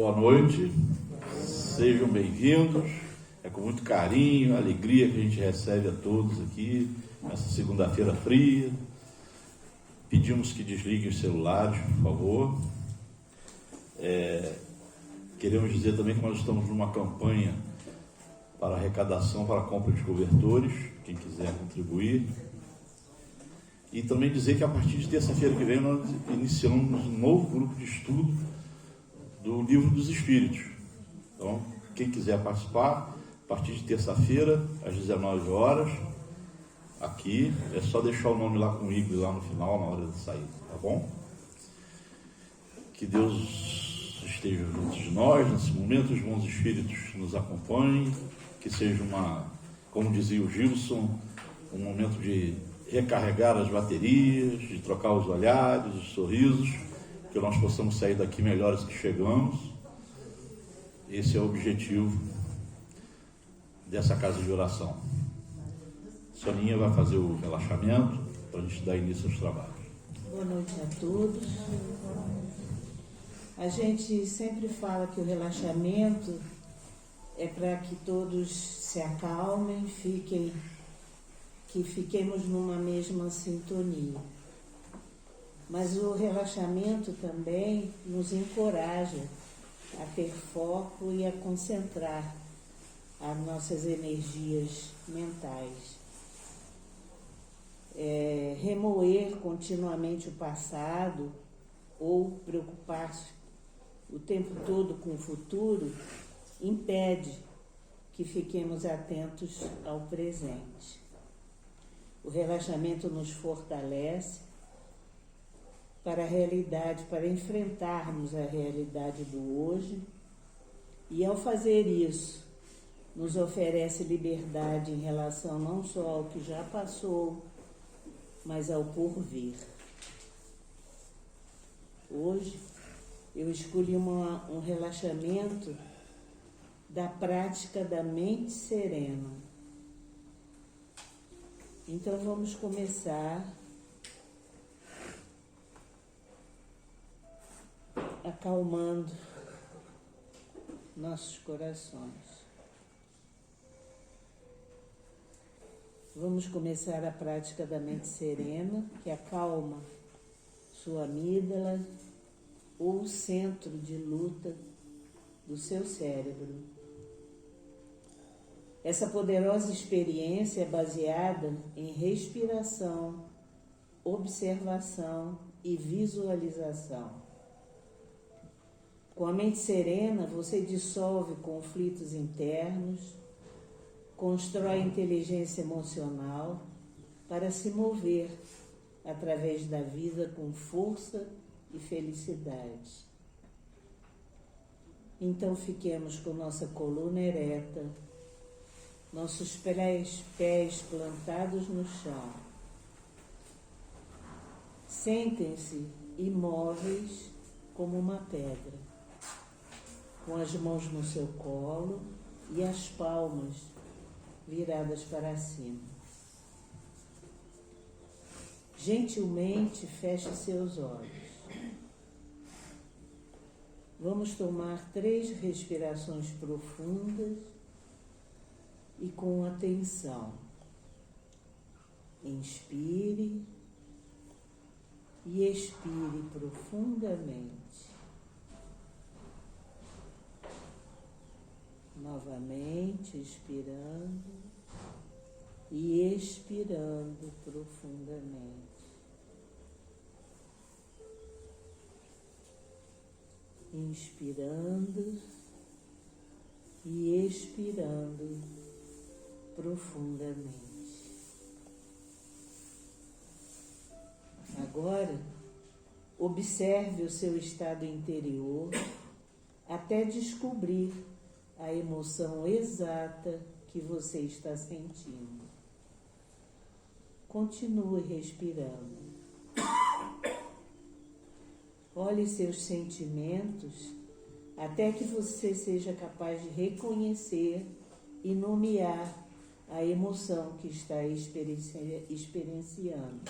Boa noite, sejam bem-vindos. É com muito carinho, alegria que a gente recebe a todos aqui nessa segunda-feira fria. Pedimos que desliguem os celulares, por favor. Queremos dizer também que nós estamos numa campanha para arrecadação para a compra de cobertores, quem quiser contribuir. E também dizer que a partir de terça-feira que vem nós iniciamos um novo grupo de estudo do Livro dos Espíritos. Então, quem quiser participar, a partir de terça-feira, às 19 horas, aqui, é só deixar o nome lá comigo, lá no final, na hora de sair, tá bom? Que Deus esteja junto de nós, nesse momento, os bons espíritos nos acompanhem, que seja como dizia o Gilson, um momento de recarregar as baterias, de trocar os olhares, os sorrisos, que nós possamos sair daqui melhores que chegamos. Esse é o objetivo dessa casa de oração. Soninha vai fazer o relaxamento para a gente dar início aos trabalhos. Boa noite a todos. A gente sempre fala que o relaxamento é para que todos se acalmem, que fiquemos numa mesma sintonia. Mas o relaxamento também nos encoraja a ter foco e a concentrar as nossas energias mentais. Remoer continuamente o passado ou preocupar-se o tempo todo com o futuro impede que fiquemos atentos ao presente. O relaxamento nos fortalece para a realidade, para enfrentarmos a realidade do hoje, e ao fazer isso, nos oferece liberdade em relação não só ao que já passou, mas ao porvir. Hoje, eu escolhi um relaxamento da prática da mente serena. Então, vamos começar acalmando nossos corações. Vamos começar a prática da mente serena, que acalma sua amígdala ou o centro de luta do seu cérebro. Essa poderosa experiência é baseada em respiração, observação e visualização. Com a mente serena, você dissolve conflitos internos, constrói inteligência emocional para se mover através da vida com força e felicidade. Então fiquemos com nossa coluna ereta, nossos pés plantados no chão. Sentem-se imóveis como uma pedra, com as mãos no seu colo e as palmas viradas para cima. Gentilmente feche seus olhos. Vamos tomar 3 respirações profundas e com atenção. Inspire e expire profundamente. Novamente, inspirando e expirando profundamente. Inspirando e expirando profundamente. Agora, observe o seu estado interior até descobrir a emoção exata que você está sentindo. Continue respirando. Olhe seus sentimentos até que você seja capaz de reconhecer e nomear a emoção que está experienciando.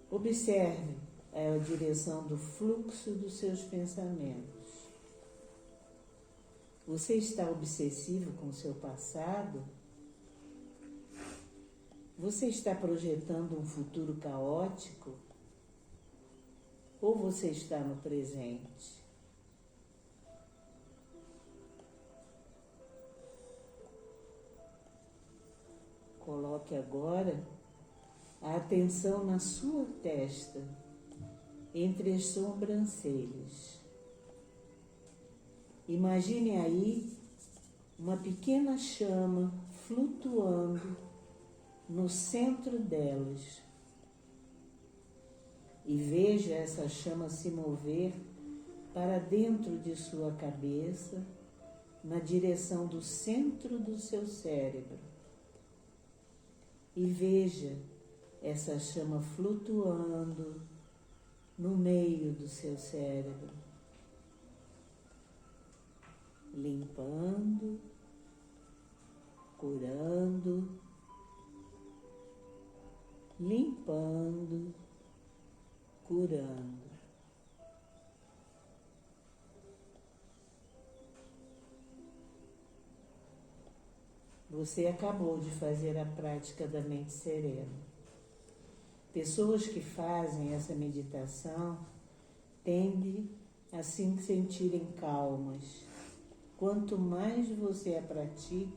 Observe é a direção do fluxo dos seus pensamentos. Você está obsessivo com o seu passado? Você está projetando um futuro caótico? Ou você está no presente? Coloque agora a atenção na sua testa, entre as sobrancelhas. Imagine aí uma pequena chama flutuando no centro delas. E veja essa chama se mover para dentro de sua cabeça, na direção do centro do seu cérebro. E veja essa chama flutuando no meio do seu cérebro, limpando, curando, limpando, curando. Você acabou de fazer a prática da mente serena. Pessoas que fazem essa meditação tendem a se sentirem calmas. Quanto mais você a pratica,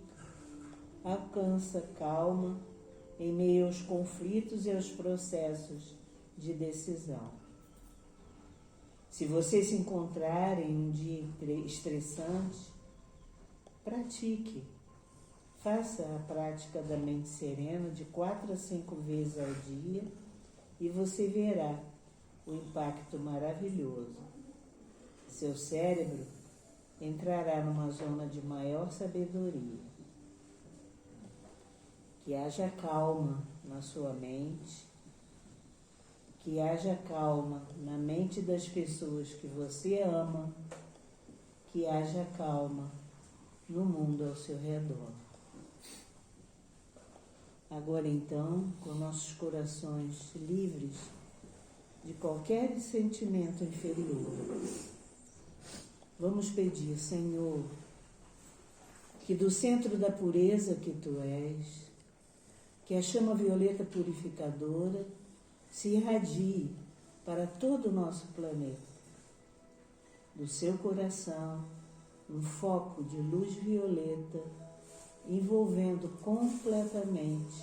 alcança calma em meio aos conflitos e aos processos de decisão. Se você se encontrar em um dia estressante, pratique. Faça a prática da mente serena de 4 a 5 vezes ao dia e você verá o impacto maravilhoso. Seu cérebro entrará numa zona de maior sabedoria. Que haja calma na sua mente, que haja calma na mente das pessoas que você ama, que haja calma no mundo ao seu redor. Agora então, com nossos corações livres de qualquer sentimento inferior, vamos pedir, Senhor, que do centro da pureza que Tu és, que a chama violeta purificadora se irradie para todo o nosso planeta. Do seu coração, um foco de luz violeta envolvendo completamente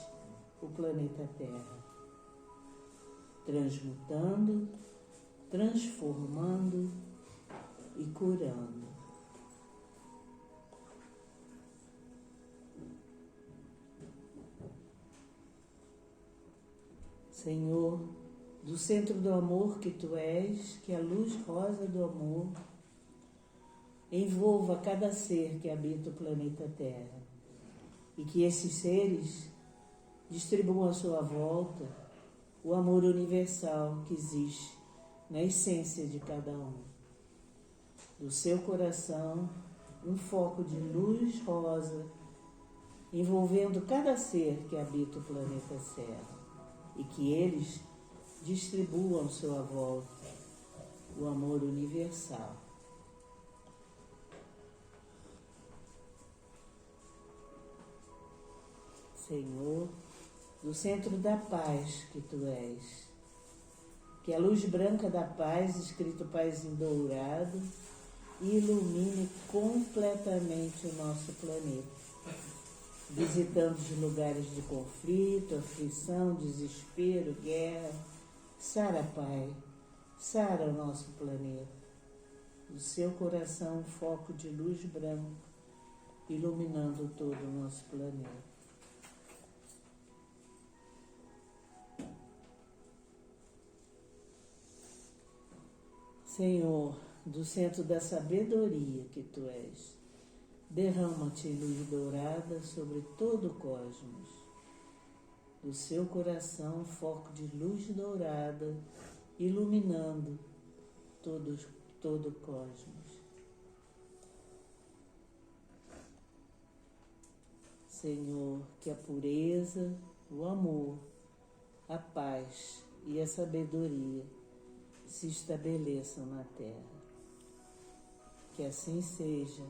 o planeta Terra, transmutando, transformando e curando. Senhor, do centro do amor que Tu és, que a luz rosa do amor envolva cada ser que habita o planeta Terra e que esses seres distribuam à sua volta o amor universal que existe na essência de cada um. Do seu coração, um foco de luz rosa envolvendo cada ser que habita o planeta Terra e que eles distribuam à sua volta o amor universal. Senhor, do centro da paz que Tu és, que a luz branca da paz, escrito paz em dourado, ilumine completamente o nosso planeta, visitando os lugares de conflito, aflição, desespero, guerra. Sara, Pai, sara o nosso planeta. Do seu coração, um foco de luz branca, iluminando todo o nosso planeta. Senhor, do centro da sabedoria que Tu és, derrama-te luz dourada sobre todo o cosmos. Do seu coração, foco de luz dourada, iluminando todo o cosmos. Senhor, que a pureza, o amor, a paz e a sabedoria se estabeleçam na terra. Que assim seja,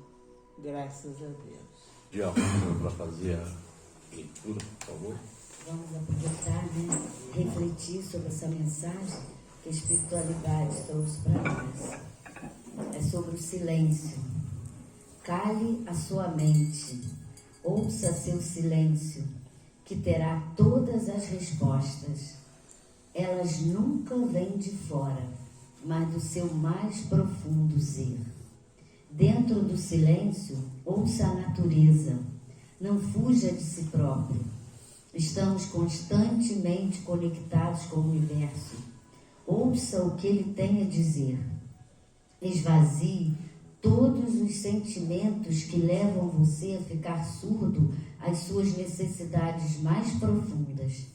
graças a Deus. Diácono, para fazer a leitura, por favor. Vamos aproveitar, refletir sobre essa mensagem que a espiritualidade trouxe para nós. É sobre o silêncio. Cale a sua mente, ouça seu silêncio, que terá todas as respostas. Elas nunca vêm de fora, mas do seu mais profundo ser. Dentro do silêncio, ouça a natureza. Não fuja de si próprio. Estamos constantemente conectados com o universo. Ouça o que ele tem a dizer. Esvazie todos os sentimentos que levam você a ficar surdo às suas necessidades mais profundas.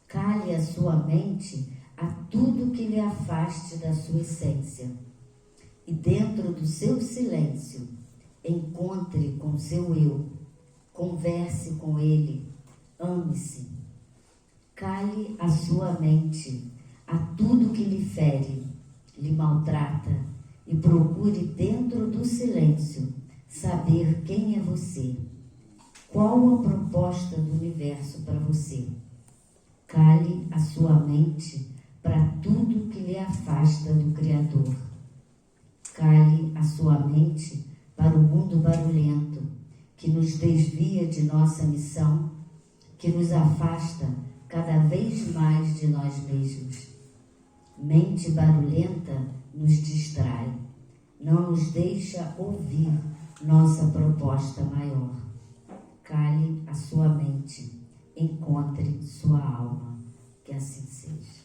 Cale a sua mente a tudo que lhe afaste da sua essência. E dentro do seu silêncio, encontre com seu eu, converse com ele, ame-se. Cale a sua mente a tudo que lhe fere, lhe maltrata, e procure dentro do silêncio saber quem é você. Qual a proposta do universo para você? Cale a sua mente para tudo que lhe afasta do Criador. Cale a sua mente para o mundo barulhento, que nos desvia de nossa missão, que nos afasta cada vez mais de nós mesmos. Mente barulhenta nos distrai, não nos deixa ouvir nossa proposta maior. Cale a sua mente, encontre sua alma, que assim seja.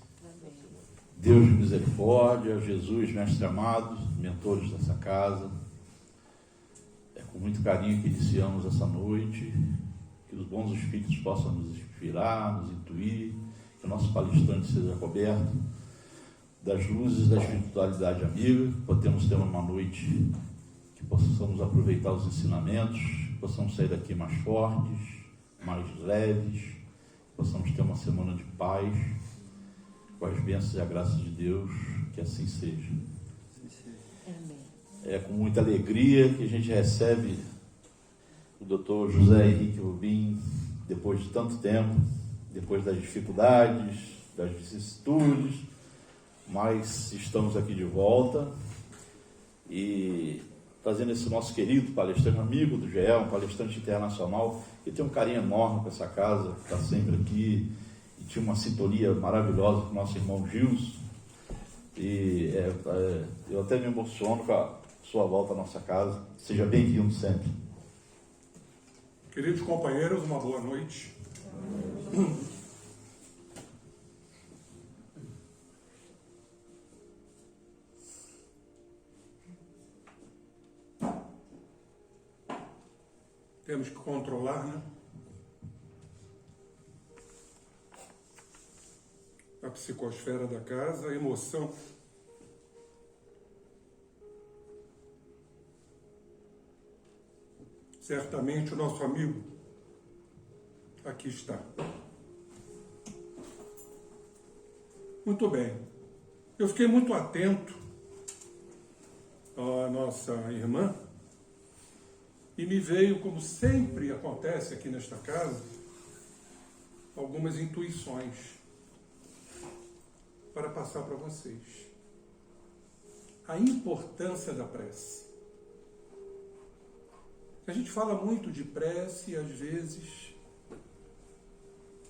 Deus de misericórdia, Jesus, mestre amado, mentores dessa casa, é com muito carinho que iniciamos essa noite, que os bons espíritos possam nos inspirar, nos intuir, que o nosso palestrante seja coberto das luzes da espiritualidade amiga, que podemos ter uma noite que possamos aproveitar os ensinamentos, que possamos sair daqui mais fortes, mais leves, que possamos ter uma semana de paz, com as bênçãos e a graça de Deus, que assim seja. Amém. É com muita alegria que a gente recebe o Dr. José Henrique Rubim, depois de tanto tempo, depois das dificuldades, das vicissitudes, mas estamos aqui de volta e trazendo esse nosso querido palestrante, amigo do GE, um palestrante internacional, que tem um carinho enorme com essa casa, que está sempre aqui, e tinha uma sintonia maravilhosa com o nosso irmão Gilson, e eu até me emociono com a sua volta à nossa casa. Seja bem-vindo sempre. Queridos companheiros, uma boa noite. Temos que controlar, né? A psicosfera da casa, a emoção. Certamente o nosso amigo aqui está. Muito bem. Eu fiquei muito atento à nossa irmã e me veio, como sempre acontece aqui nesta casa, algumas intuições para passar para vocês. A importância da prece. A gente fala muito de prece e às vezes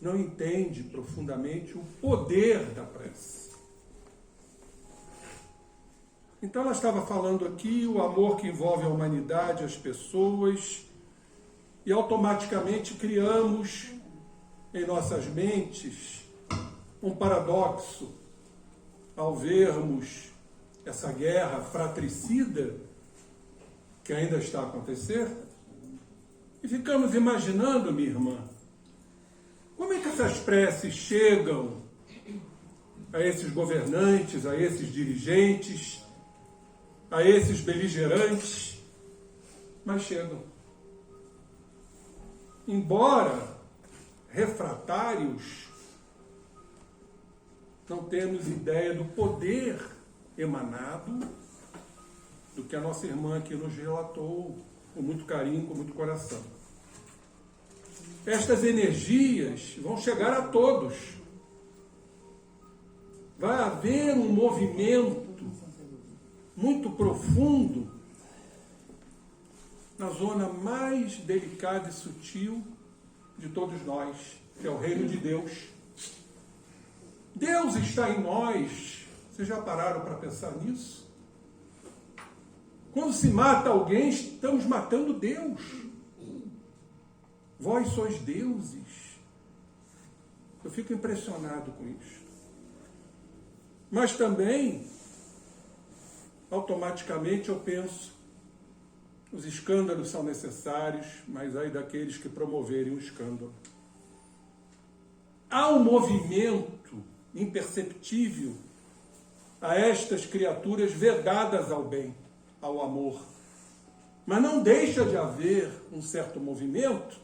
não entende profundamente o poder da prece. Então ela estava falando aqui o amor que envolve a humanidade, as pessoas, e automaticamente criamos em nossas mentes um paradoxo ao vermos essa guerra fratricida que ainda está a acontecer. E ficamos imaginando, minha irmã, como é que essas preces chegam a esses governantes, a esses dirigentes, a esses beligerantes, mas chegam. Embora refratários não temos ideia do poder emanado do que a nossa irmã aqui nos relatou, com muito carinho, com muito coração. Estas energias vão chegar a todos. Vai haver um movimento muito profundo na zona mais delicada e sutil de todos nós, que é o reino de Deus. Deus está em nós. Vocês já pararam para pensar nisso? Quando se mata alguém, estamos matando Deus. Vós sois deuses. Eu fico impressionado com isso. Mas também, automaticamente, eu penso, os escândalos são necessários, mas aí daqueles que promoverem o escândalo. Há um movimento imperceptível a estas criaturas vedadas ao bem, ao amor. Mas não deixa de haver um certo movimento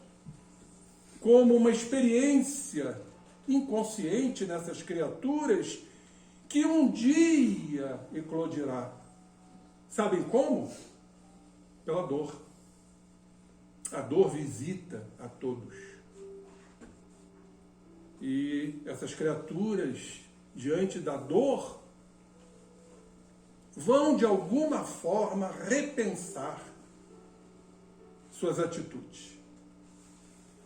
como uma experiência inconsciente nessas criaturas que um dia eclodirá. Sabem como? Pela dor. A dor visita a todos. E essas criaturas, diante da dor, vão de alguma forma repensar suas atitudes.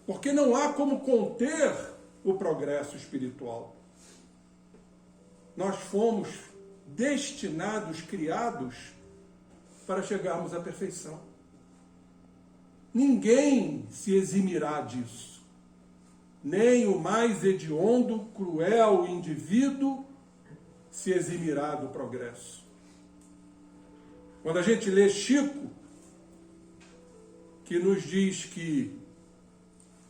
Porque não há como conter o progresso espiritual. Nós fomos destinados, criados, para chegarmos à perfeição. Ninguém se eximirá disso. Nem o mais hediondo, cruel indivíduo se eximirá do progresso. Quando a gente lê Chico, que nos diz que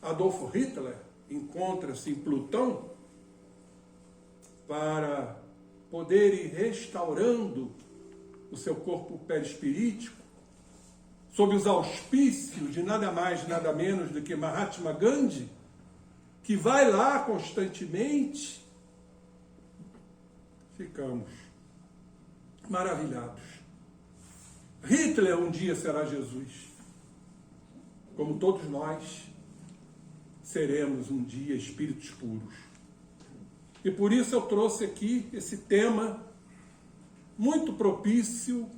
Adolf Hitler encontra-se em Plutão para poder ir restaurando o seu corpo perispirítico, sob os auspícios de nada mais, nada menos do que Mahatma Gandhi, que vai lá constantemente, ficamos maravilhados. Hitler um dia será Jesus, como todos nós seremos um dia espíritos puros. E por isso eu trouxe aqui esse tema muito propício,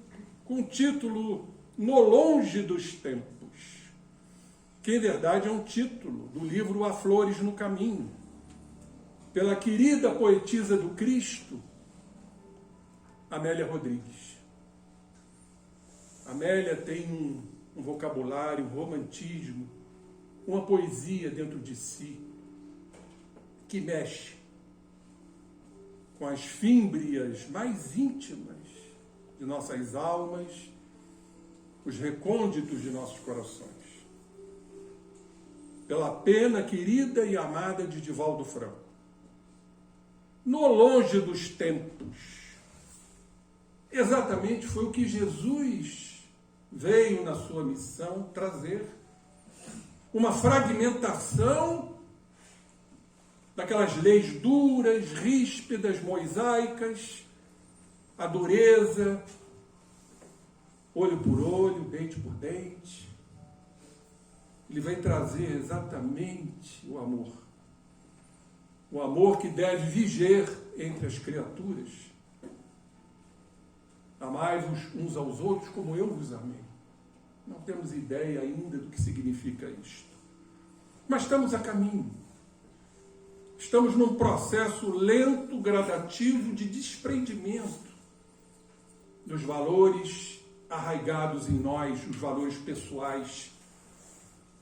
com o título No Longe dos Tempos, que em verdade é um título do livro Há Flores no Caminho, pela querida poetisa do Cristo, Amélia Rodrigues. Amélia tem um vocabulário, um romantismo, uma poesia dentro de si, que mexe com as fímbrias mais íntimas de nossas almas, os recônditos de nossos corações. Pela pena querida e amada de Divaldo Franco. No longe dos tempos, exatamente foi o que Jesus veio na sua missão trazer. Uma fragmentação daquelas leis duras, ríspidas, mosaicas, a dureza, olho por olho, dente por dente. Ele vai trazer exatamente o amor. O amor que deve viger entre as criaturas. Amai-vos uns aos outros como eu vos amei. Não temos ideia ainda do que significa isto. Mas estamos a caminho. Estamos num processo lento, gradativo de desprendimento dos valores arraigados em nós, os valores pessoais.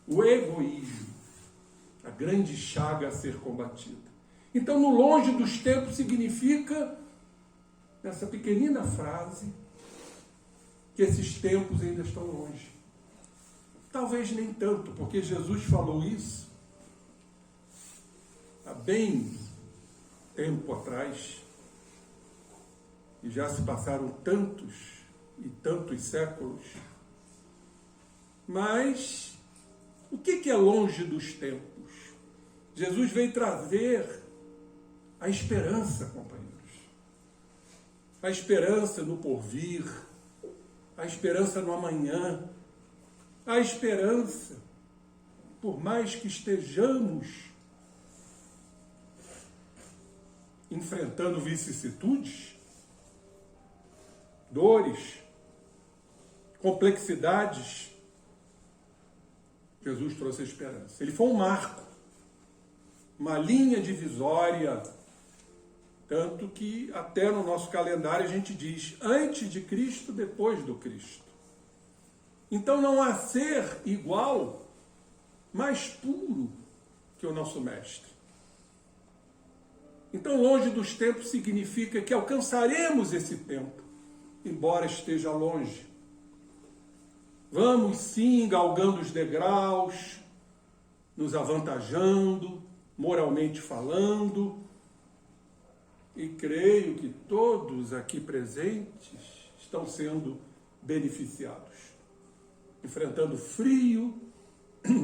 O egoísmo, a grande chaga a ser combatida. Então, no longe dos tempos significa, nessa pequenina frase, que esses tempos ainda estão longe. Talvez nem tanto, porque Jesus falou isso há bem tempo atrás, e já se passaram tantos e tantos séculos. Mas o que é longe dos tempos? Jesus veio trazer a esperança, companheiros. a esperança no porvir, a esperança no amanhã, a esperança, por mais que estejamos enfrentando vicissitudes, dores, complexidades, Jesus trouxe a esperança. Ele foi um marco, uma linha divisória, tanto que até no nosso calendário a gente diz antes de Cristo, depois do Cristo. Então não há ser igual, mais puro que o nosso Mestre. Então longe dos tempos significa que alcançaremos esse tempo, embora esteja longe. Vamos sim galgando os degraus, nos avantajando, moralmente falando, e creio que todos aqui presentes estão sendo beneficiados. Enfrentando o frio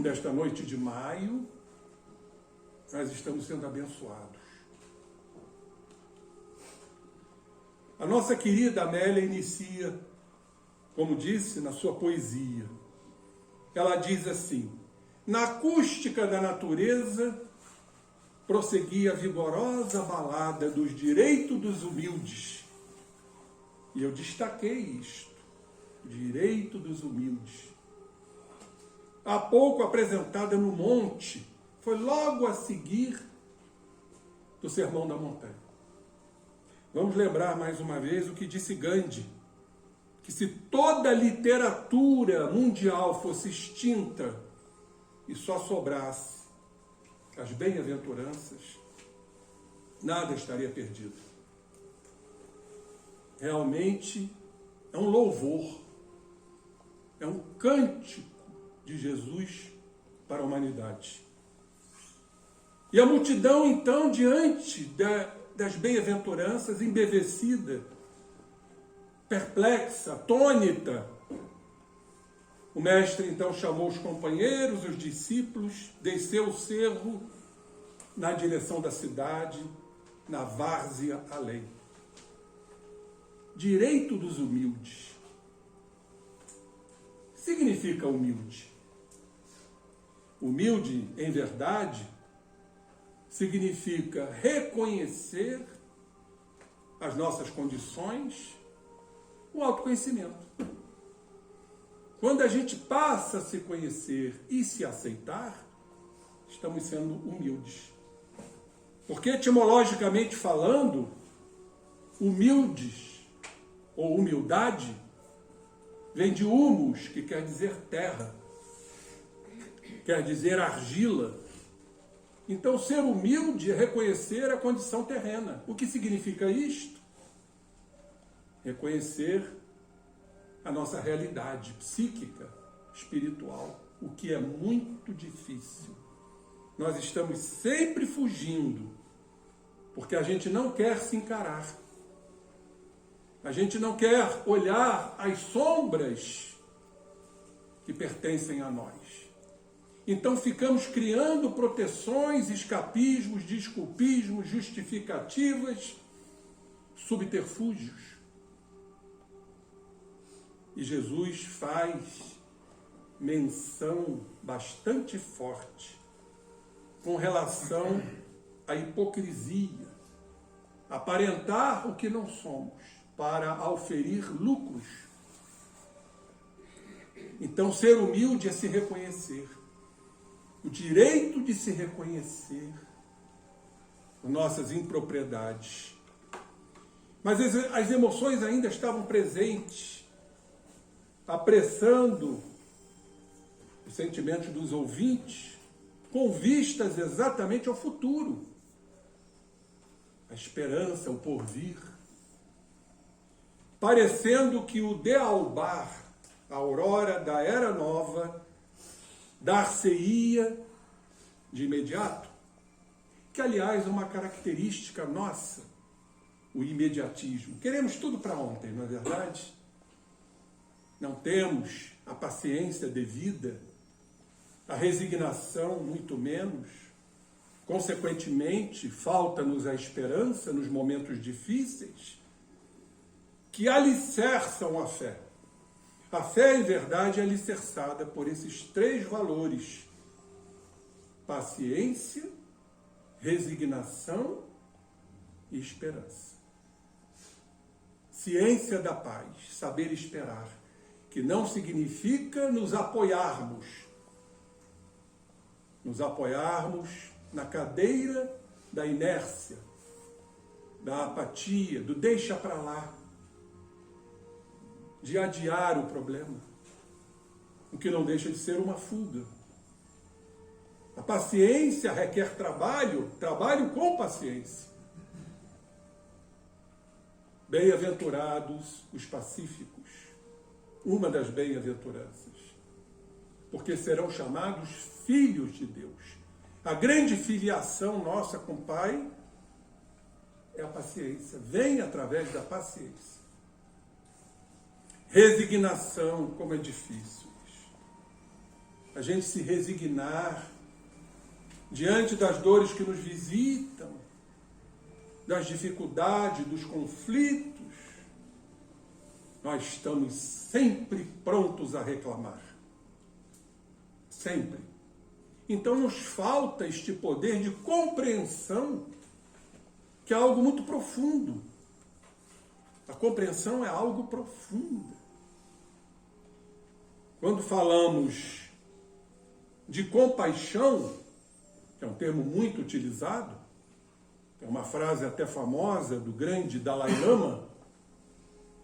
desta noite de maio, nós estamos sendo abençoados. A nossa querida Amélia inicia, como disse, na sua poesia. Ela diz assim: na acústica da natureza prosseguia a vigorosa balada dos direitos dos humildes. E eu destaquei isto, direito dos humildes. Há pouco apresentada no monte, foi logo a seguir do Sermão da Montanha. Vamos lembrar mais uma vez o que disse Gandhi, que se toda a literatura mundial fosse extinta e só sobrasse as bem-aventuranças, nada estaria perdido. Realmente é um louvor, é um cântico de Jesus para a humanidade. E a multidão, então, diante das bem-aventuranças, embevecida, perplexa, atônita, o mestre então chamou os companheiros, os discípulos, desceu o cerro na direção da cidade, na várzea além. Direito dos humildes. Significa humilde. Humilde, em verdade, significa reconhecer as nossas condições, o autoconhecimento. Quando a gente passa a se conhecer e se aceitar, estamos sendo humildes. Porque, etimologicamente falando, humildes ou humildade vem de humus, que quer dizer terra, quer dizer argila. Então, ser humilde é reconhecer a condição terrena. O que significa isto? Reconhecer a nossa realidade psíquica, espiritual, o que é muito difícil. Nós estamos sempre fugindo, porque a gente não quer se encarar. A gente não quer olhar as sombras que pertencem a nós. Então ficamos criando proteções, escapismos, desculpismos, justificativas, subterfúgios. E Jesus faz menção bastante forte com relação à hipocrisia, aparentar o que não somos, para auferir lucros. Então, ser humilde é se reconhecer. O direito de se reconhecer nossas impropriedades. Mas as emoções ainda estavam presentes, apressando os sentimentos dos ouvintes, com vistas exatamente ao futuro, a esperança, o porvir, parecendo que o dealbar, a aurora da era nova, dar-se-ia de imediato, que aliás é uma característica nossa, o imediatismo. Queremos tudo para ontem, não é verdade? Não temos a paciência devida, a resignação muito menos. Consequentemente, falta-nos a esperança nos momentos difíceis. que alicerçam a fé. A fé, em verdade, é alicerçada por esses 3 valores: paciência, resignação e esperança. Ciência da paz, saber esperar, que não significa nos apoiarmos na cadeira da inércia, da apatia, do deixa para lá, de adiar o problema, o que não deixa de ser uma fuga. A paciência requer trabalho com paciência. Bem-aventurados os pacíficos, uma das bem-aventuranças, porque serão chamados filhos de Deus. A grande filiação nossa com o Pai é a paciência, vem através da paciência. Resignação, como é difícil. A gente se resignar diante das dores que nos visitam, das dificuldades, dos conflitos. Nós estamos sempre prontos a reclamar. Sempre. Então nos falta este poder de compreensão, que é algo muito profundo. A compreensão é algo profundo. Quando falamos de compaixão, que é um termo muito utilizado, é uma frase até famosa do grande Dalai Lama,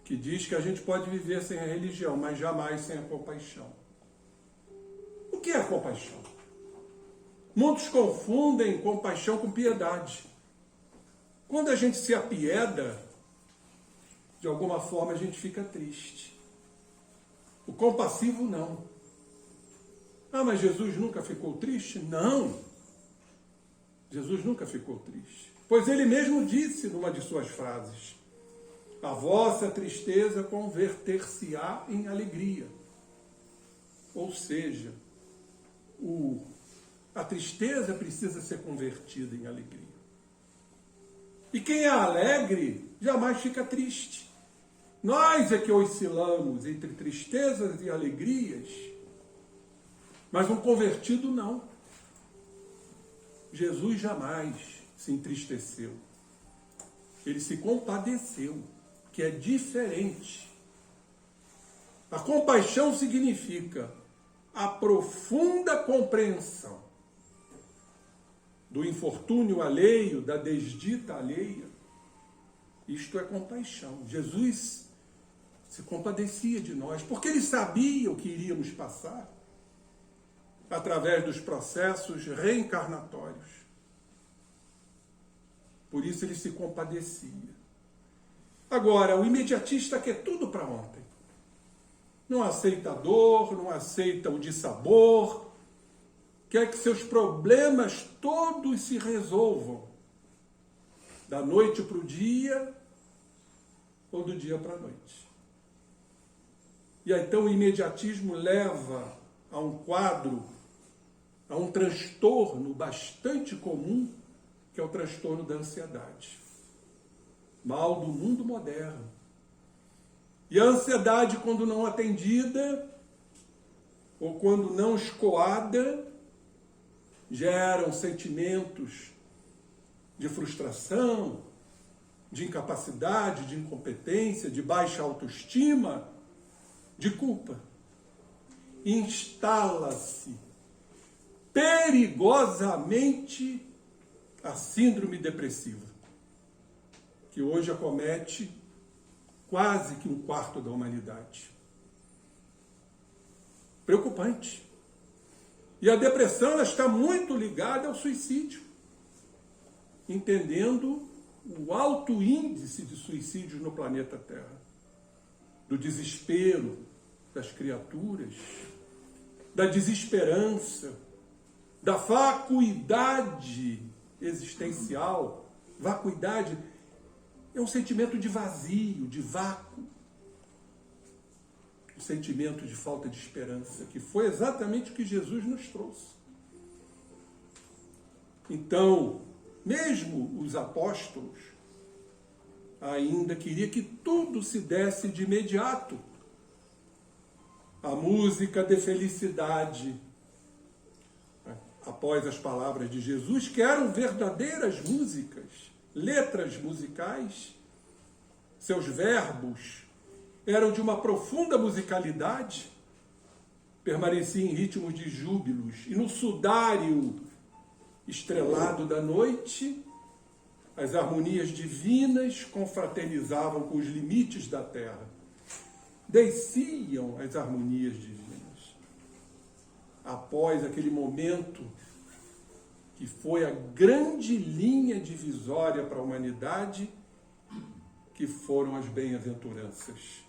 que diz que a gente pode viver sem a religião, mas jamais sem a compaixão. O que é compaixão? Muitos confundem compaixão com piedade. Quando a gente se apieda, de alguma forma a gente fica triste. O compassivo não. Ah, mas Jesus nunca ficou triste? Não. Jesus nunca ficou triste. Pois ele mesmo disse numa de suas frases: a vossa tristeza converter-se-á em alegria. Ou seja, a tristeza precisa ser convertida em alegria. E quem é alegre jamais fica triste. Nós é que oscilamos entre tristezas e alegrias, mas um convertido não. Jesus jamais se entristeceu. Ele se compadeceu, que é diferente. A compaixão significa a profunda compreensão do infortúnio alheio, da desdita alheia. Isto é compaixão. Jesus se compadecia de nós, porque ele sabia o que iríamos passar através dos processos reencarnatórios. Por isso ele se compadecia. Agora, o imediatista quer tudo para ontem. Não aceita a dor, não aceita o dissabor, quer que seus problemas todos se resolvam da noite para o dia ou do dia para a noite. E aí, então o imediatismo leva a um quadro, a um transtorno bastante comum, que é o transtorno da ansiedade. Mal do mundo moderno. E a ansiedade, quando não atendida, ou quando não escoada, geram sentimentos de frustração, de incapacidade, de incompetência, de baixa autoestima, de culpa. Instala-se perigosamente a síndrome depressiva, que hoje acomete quase que 1/4 da humanidade. Preocupante. E a depressão ela está muito ligada ao suicídio, entendendo o alto índice de suicídios no planeta Terra, do desespero das criaturas, da desesperança, da vacuidade existencial. Vacuidade é um sentimento de vazio, de vácuo, um sentimento de falta de esperança, que foi exatamente o que Jesus nos trouxe. Então, mesmo os apóstolos, ainda queria que tudo se desse de imediato. A música de felicidade, após as palavras de Jesus, que eram verdadeiras músicas, letras musicais, seus verbos eram de uma profunda musicalidade, permaneciam em ritmos de júbilos, e no sudário estrelado da noite, as harmonias divinas confraternizavam com os limites da terra. Desciam as harmonias divinas. Após aquele momento que foi a grande linha divisória para a humanidade, que foram as bem-aventuranças.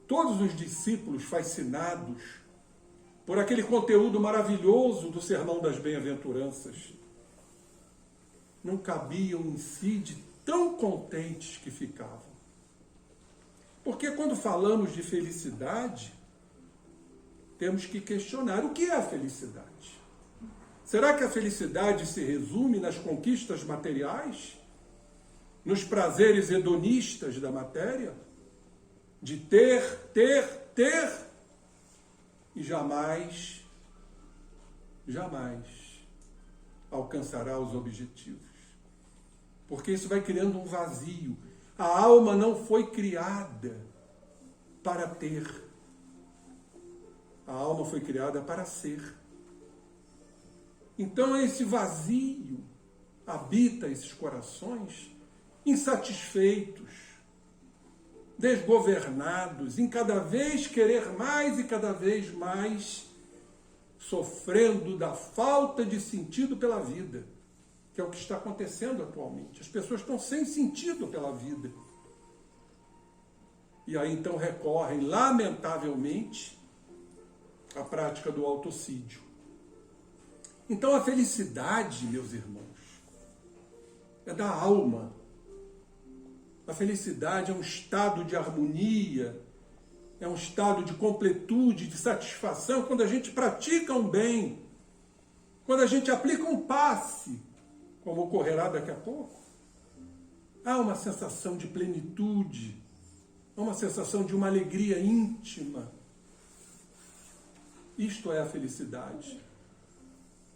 Todos os discípulos fascinados por aquele conteúdo maravilhoso do Sermão das Bem-aventuranças não cabiam em si de tão contentes que ficavam. Porque quando falamos de felicidade, temos que questionar o que é a felicidade. Será que a felicidade se resume nas conquistas materiais? Nos prazeres hedonistas da matéria? De ter, e jamais alcançará os objetivos. Porque isso vai criando um vazio. A alma não foi criada para ter. A alma foi criada para ser. Então esse vazio habita esses corações insatisfeitos, desgovernados, em cada vez querer mais e cada vez mais sofrendo da falta de sentido pela vida, que é o que está acontecendo atualmente. As pessoas estão sem sentido pela vida. E aí então recorrem, lamentavelmente, à prática do autocídio. Então a felicidade, meus irmãos, é da alma. A felicidade é um estado de harmonia, é um estado de completude, de satisfação, quando a gente pratica um bem, quando a gente aplica um passe, como ocorrerá daqui a pouco. Há uma sensação de plenitude, há uma sensação de uma alegria íntima. Isto é a felicidade.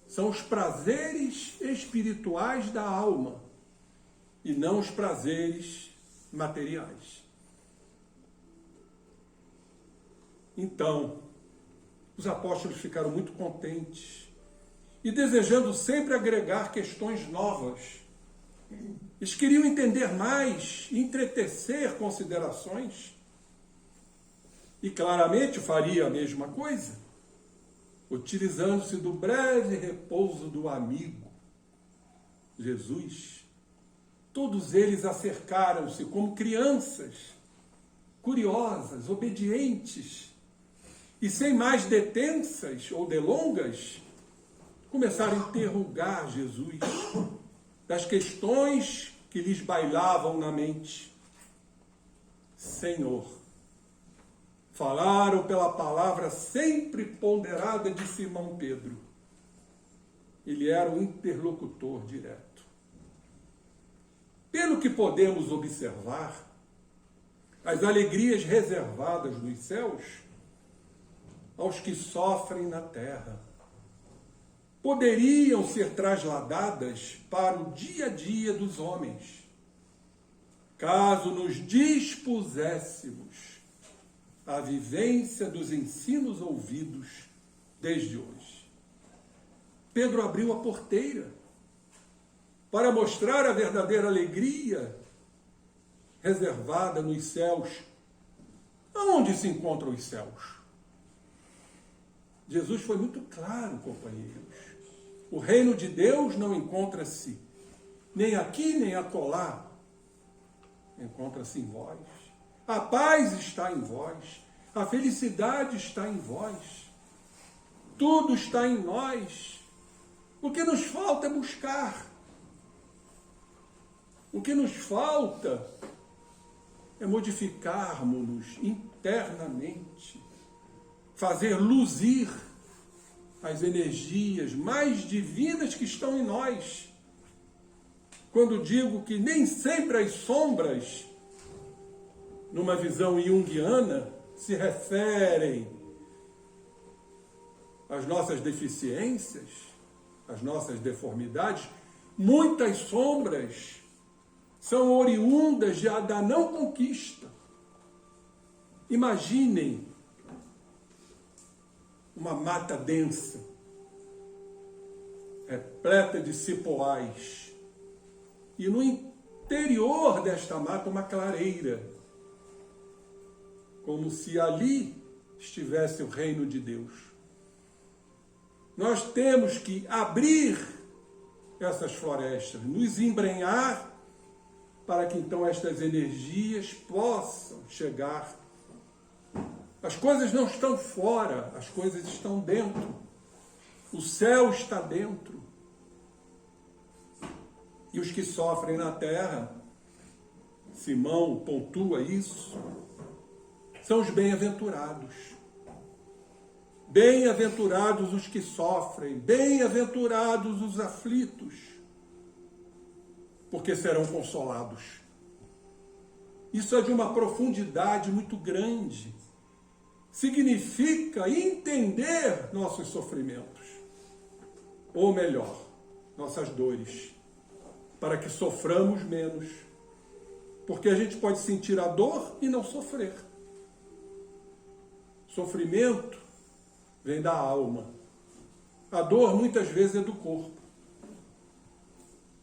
São os prazeres espirituais da alma e não os prazeres materiais. Então, os apóstolos ficaram muito contentes e desejando sempre agregar questões novas. Eles queriam entender mais, entretecer considerações. E claramente faria a mesma coisa, utilizando-se do breve repouso do amigo, Jesus. Todos eles acercaram-se como crianças, curiosas, obedientes, e sem mais detenças ou delongas, começaram a interrogar Jesus das questões que lhes bailavam na mente. Senhor, falaram pela palavra sempre ponderada de Simão Pedro. Ele era o interlocutor direto. Pelo que podemos observar, as alegrias reservadas nos céus aos que sofrem na terra poderiam ser trasladadas para o dia a dia dos homens, caso nos dispuséssemos à vivência dos ensinos ouvidos desde hoje. Pedro abriu a porteira para mostrar a verdadeira alegria reservada nos céus. Aonde se encontram os céus? Jesus foi muito claro, companheiros. O reino de Deus não encontra-se nem aqui nem acolá. Encontra-se em vós. A paz está em vós. A felicidade está em vós. Tudo está em nós. O que nos falta é buscar. O que nos falta é modificarmos-nos internamente, fazer luzir as energias mais divinas que estão em nós. quando digo que nem sempre as sombras, numa visão junguiana, se referem às nossas deficiências, às nossas deformidades. Muitas sombras são oriundas da não conquista. Imaginem uma mata densa, repleta de cipoais, e no interior desta mata uma clareira, como se ali estivesse o reino de Deus. Nós temos que abrir essas florestas, nos embrenhar, para que então estas energias possam chegar. As coisas não estão fora, as coisas estão dentro. O céu está dentro. E os que sofrem na terra, Simão pontua isso, são os bem-aventurados. Bem-aventurados os que sofrem, bem-aventurados os aflitos, porque serão consolados. Isso é de uma profundidade muito grande. Significa entender nossos sofrimentos, ou melhor, nossas dores, para que soframos menos. Porque a gente pode sentir a dor e não sofrer. Sofrimento vem da alma. A dor muitas vezes é do corpo.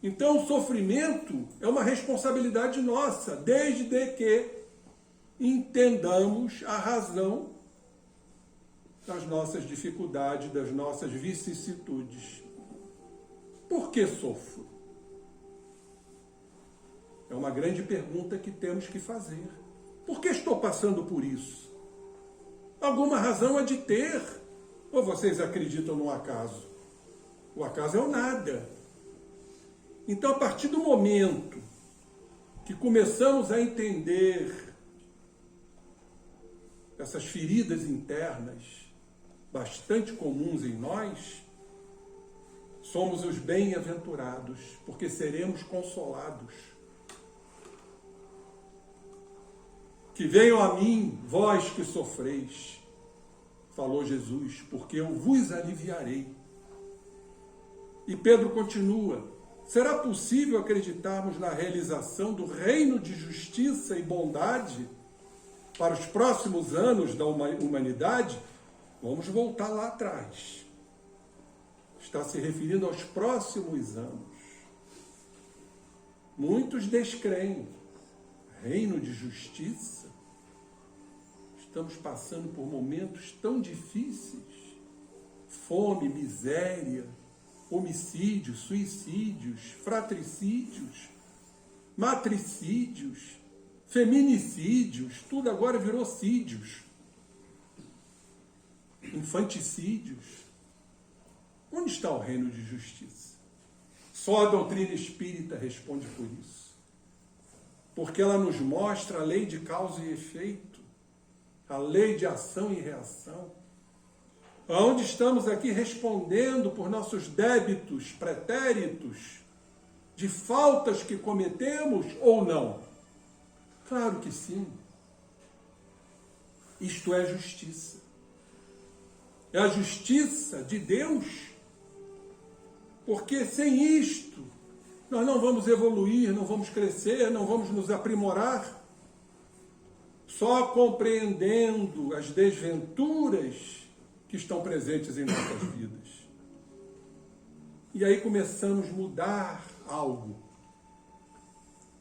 Então o sofrimento é uma responsabilidade nossa, desde que entendamos a razão das nossas dificuldades, das nossas vicissitudes. Por que sofro? É uma grande pergunta que temos que fazer. Por que estou passando por isso? Alguma razão há de ter. Ou vocês acreditam no acaso? O acaso é o nada. Então, a partir do momento que começamos a entender essas feridas internas, bastante comuns em nós, somos os bem-aventurados, porque seremos consolados. Que venham a mim, vós que sofreis, falou Jesus, porque eu vos aliviarei. E Pedro continua, será possível acreditarmos na realização do reino de justiça e bondade para os próximos anos da humanidade? Vamos voltar lá atrás. Está se referindo aos próximos anos. Muitos descreem. Reino de justiça? Estamos passando por momentos tão difíceis. Fome, miséria, homicídios, suicídios, fratricídios, matricídios, feminicídios, tudo agora virou sídios. Infanticídios. Onde está o reino de justiça? Só a doutrina espírita responde por isso. Porque ela nos mostra a lei de causa e efeito, a lei de ação e reação, onde estamos aqui respondendo por nossos débitos pretéritos, de faltas que cometemos ou não. Claro que sim. Isto é justiça. É a justiça de Deus, porque sem isto nós não vamos evoluir, não vamos crescer, não vamos nos aprimorar. Só compreendendo as desventuras que estão presentes em nossas vidas. E aí começamos a mudar algo.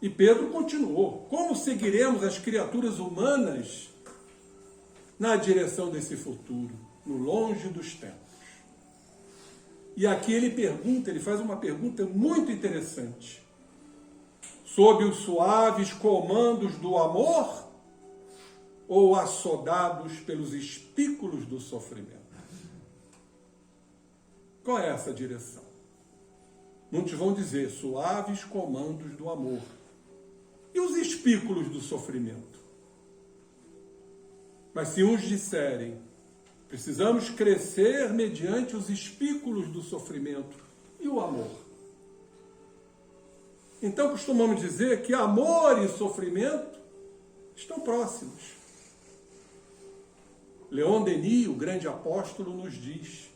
E Pedro continuou. Como seguiremos as criaturas humanas na direção desse futuro, no longe dos tempos? E aqui ele faz uma pergunta muito interessante. Sob os suaves comandos do amor ou assodados pelos espículos do sofrimento? Qual é essa direção? Muitos vão dizer suaves comandos do amor. E os espículos do sofrimento? Mas se uns disserem precisamos crescer mediante os espículos do sofrimento, e o amor? Então costumamos dizer que amor e sofrimento estão próximos. Leon Denis, o grande apóstolo, nos diz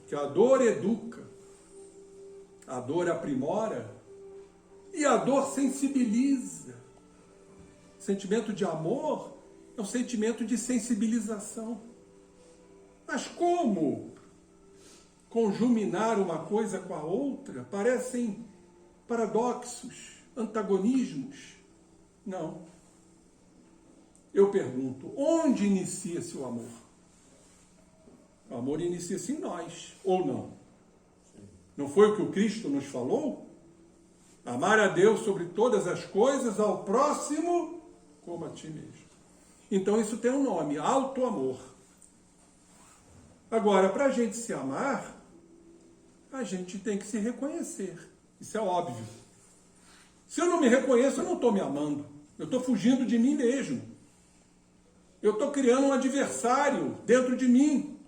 que a dor educa, a dor aprimora e a dor sensibiliza. O sentimento de amor é um sentimento de sensibilização. Mas como conjuminar uma coisa com a outra? Parecem paradoxos, antagonismos. Não. Eu pergunto, onde inicia-se o amor? O amor inicia-se em nós, ou não? Não foi o que o Cristo nos falou? Amar a Deus sobre todas as coisas, ao próximo como a ti mesmo. Então isso tem um nome, auto-amor. Agora, para a gente se amar, a gente tem que se reconhecer. Isso é óbvio. Se eu não me reconheço, eu não estou me amando. Eu estou fugindo de mim mesmo. Eu estou criando um adversário dentro de mim.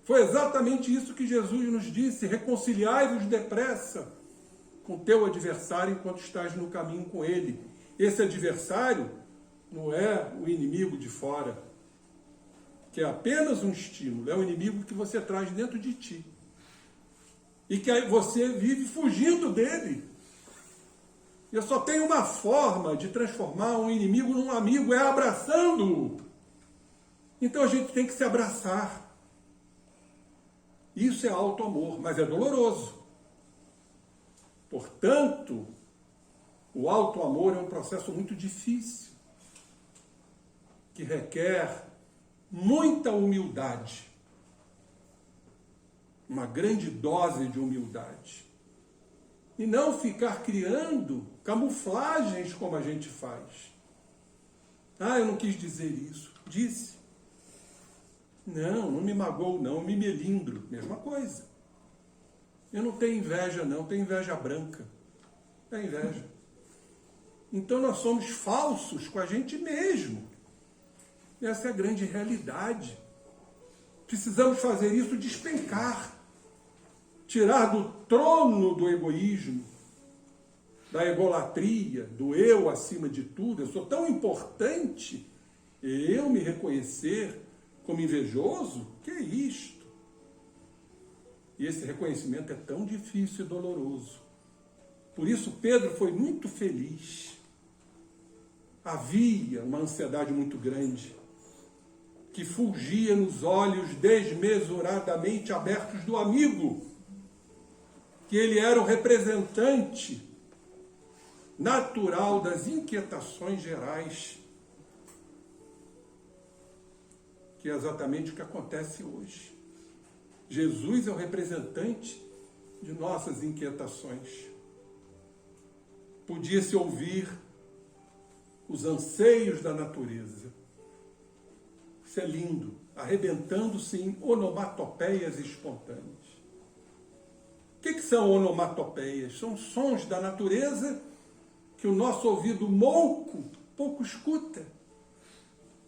Foi exatamente isso que Jesus nos disse: reconciliai-vos depressa com teu adversário enquanto estás no caminho com ele. Esse adversário não é o inimigo de fora, que é apenas um estímulo, é o inimigo que você traz dentro de ti. E que você vive fugindo dele. Eu só tenho uma forma de transformar um inimigo num amigo, é abraçando-o. Então a gente tem que se abraçar. Isso é auto-amor, mas é doloroso. Portanto, o auto-amor é um processo muito difícil, que requer muita humildade, uma grande dose de humildade. E não ficar criando camuflagens como a gente faz. Ah, eu não quis dizer isso. Disse. Não me magoo não, me melindro. Mesma coisa. Eu não tenho inveja não, tenho inveja branca. É inveja. Então nós somos falsos com a gente mesmo. Essa é a grande realidade. Precisamos fazer isso despencar. Tirar do trono do egoísmo, da egolatria, do eu acima de tudo. Eu sou tão importante, eu me reconhecer como invejoso? Que é isto? E esse reconhecimento é tão difícil e doloroso. Por isso Pedro foi muito feliz. Havia uma ansiedade muito grande, que fulgia nos olhos desmesuradamente abertos do amigo, que ele era o representante natural das inquietações gerais, que é exatamente o que acontece hoje. Jesus é o representante de nossas inquietações. Podia-se ouvir os anseios da natureza. Isso é lindo, arrebentando-se em onomatopeias espontâneas. O que são onomatopeias? São sons da natureza que o nosso ouvido mouco pouco escuta,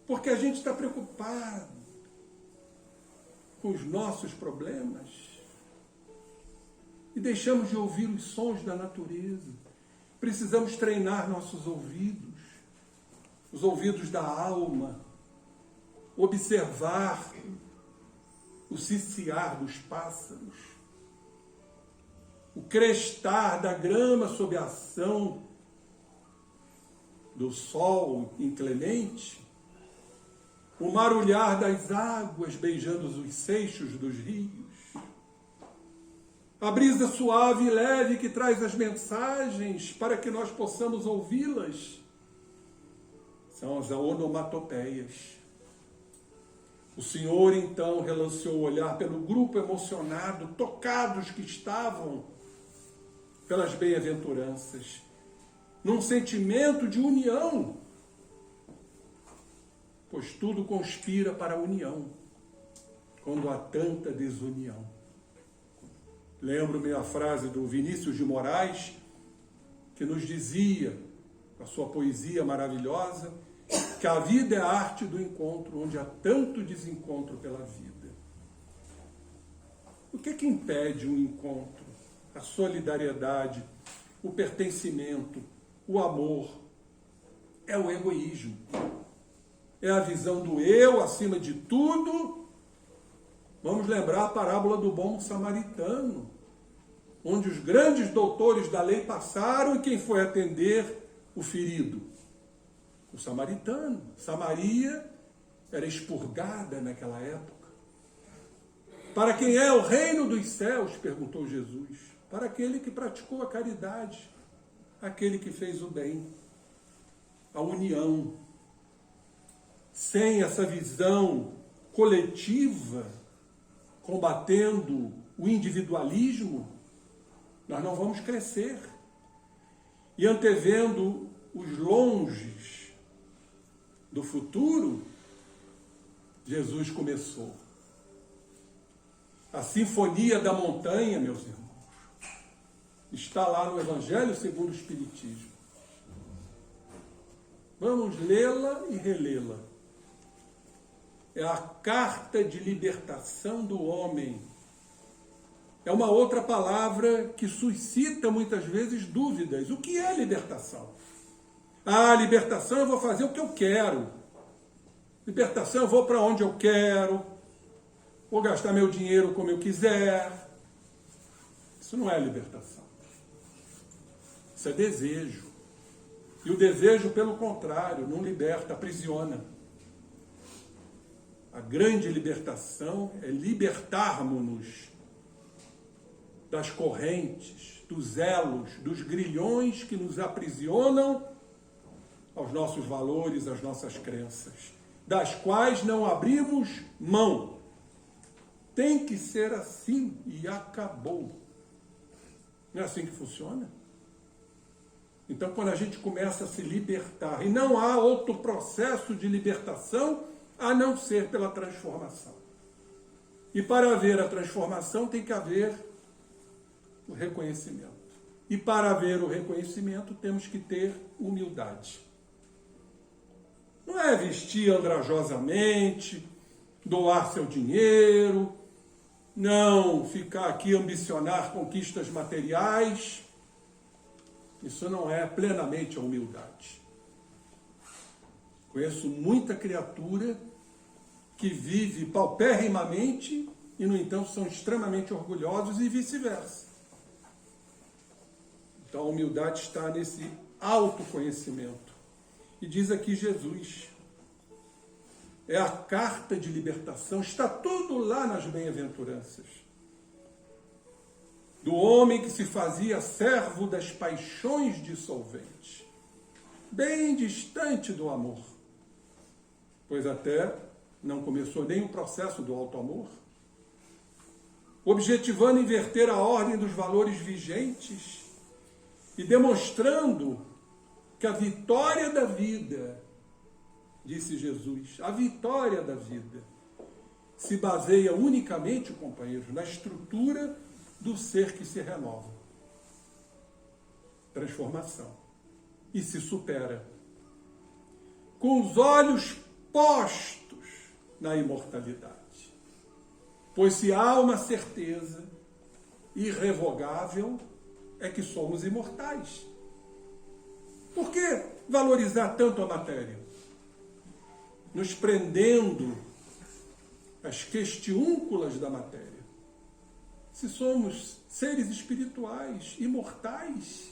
porque a gente está preocupado com os nossos problemas e deixamos de ouvir os sons da natureza. Precisamos treinar nossos ouvidos, os ouvidos da alma, observar o ciciar dos pássaros, o crestar da grama sob a ação do sol inclemente, o marulhar das águas beijando os seixos dos rios, a brisa suave e leve que traz as mensagens para que nós possamos ouvi-las, são as onomatopeias. O Senhor então relanceou o olhar pelo grupo emocionado, tocados que estavam pelas bem-aventuranças, num sentimento de união, pois tudo conspira para a união, quando há tanta desunião. Lembro-me a frase do Vinícius de Moraes, que nos dizia, com a sua poesia maravilhosa, que a vida é a arte do encontro, onde há tanto desencontro pela vida. O que impede um encontro? a solidariedade, o pertencimento, o amor. É o egoísmo. É a visão do eu acima de tudo. Vamos lembrar a parábola do bom samaritano, onde os grandes doutores da lei passaram e quem foi atender o ferido? O samaritano. Samaria era expurgada naquela época. Para quem é o reino dos céus? Perguntou Jesus. Para aquele que praticou a caridade, aquele que fez o bem, a união. Sem essa visão coletiva, combatendo o individualismo, nós não vamos crescer. E antevendo os longes do futuro, Jesus começou. A Sinfonia da Montanha, meus irmãos, está lá no Evangelho segundo o Espiritismo. Vamos lê-la e relê-la. É a carta de libertação do homem. É uma outra palavra que suscita muitas vezes dúvidas. O que é libertação? Ah, libertação eu vou fazer o que eu quero. Libertação eu vou para onde eu quero. Vou gastar meu dinheiro como eu quiser. Isso não é libertação. Isso é desejo. E o desejo, pelo contrário, não liberta, aprisiona. A grande libertação é libertarmos-nos das correntes, dos elos, dos grilhões que nos aprisionam aos nossos valores, às nossas crenças, das quais não abrimos mão. Tem que ser assim e acabou. Não é assim que funciona? Então, quando a gente começa a se libertar, e não há outro processo de libertação a não ser pela transformação. E para haver a transformação tem que haver o reconhecimento. E para haver o reconhecimento temos que ter humildade. Não é vestir andrajosamente, doar seu dinheiro, não ficar aqui ambicionar conquistas materiais. Isso não é plenamente a humildade. Conheço muita criatura que vive paupérrimamente e, no entanto, são extremamente orgulhosos e vice-versa. Então, a humildade está nesse autoconhecimento. E diz aqui Jesus, é a carta de libertação, está tudo lá nas bem-aventuranças. Do homem que se fazia servo das paixões dissolventes, bem distante do amor, pois até não começou nem o processo do auto-amor, objetivando inverter a ordem dos valores vigentes e demonstrando que a vitória da vida, disse Jesus, a vitória da vida se baseia unicamente, companheiros, na estrutura do ser que se renova. Transformação. E se supera. Com os olhos postos na imortalidade. Pois se há uma certeza irrevogável, é que somos imortais. Por que valorizar tanto a matéria? Nos prendendo às questiúnculas da matéria. Se somos seres espirituais, imortais,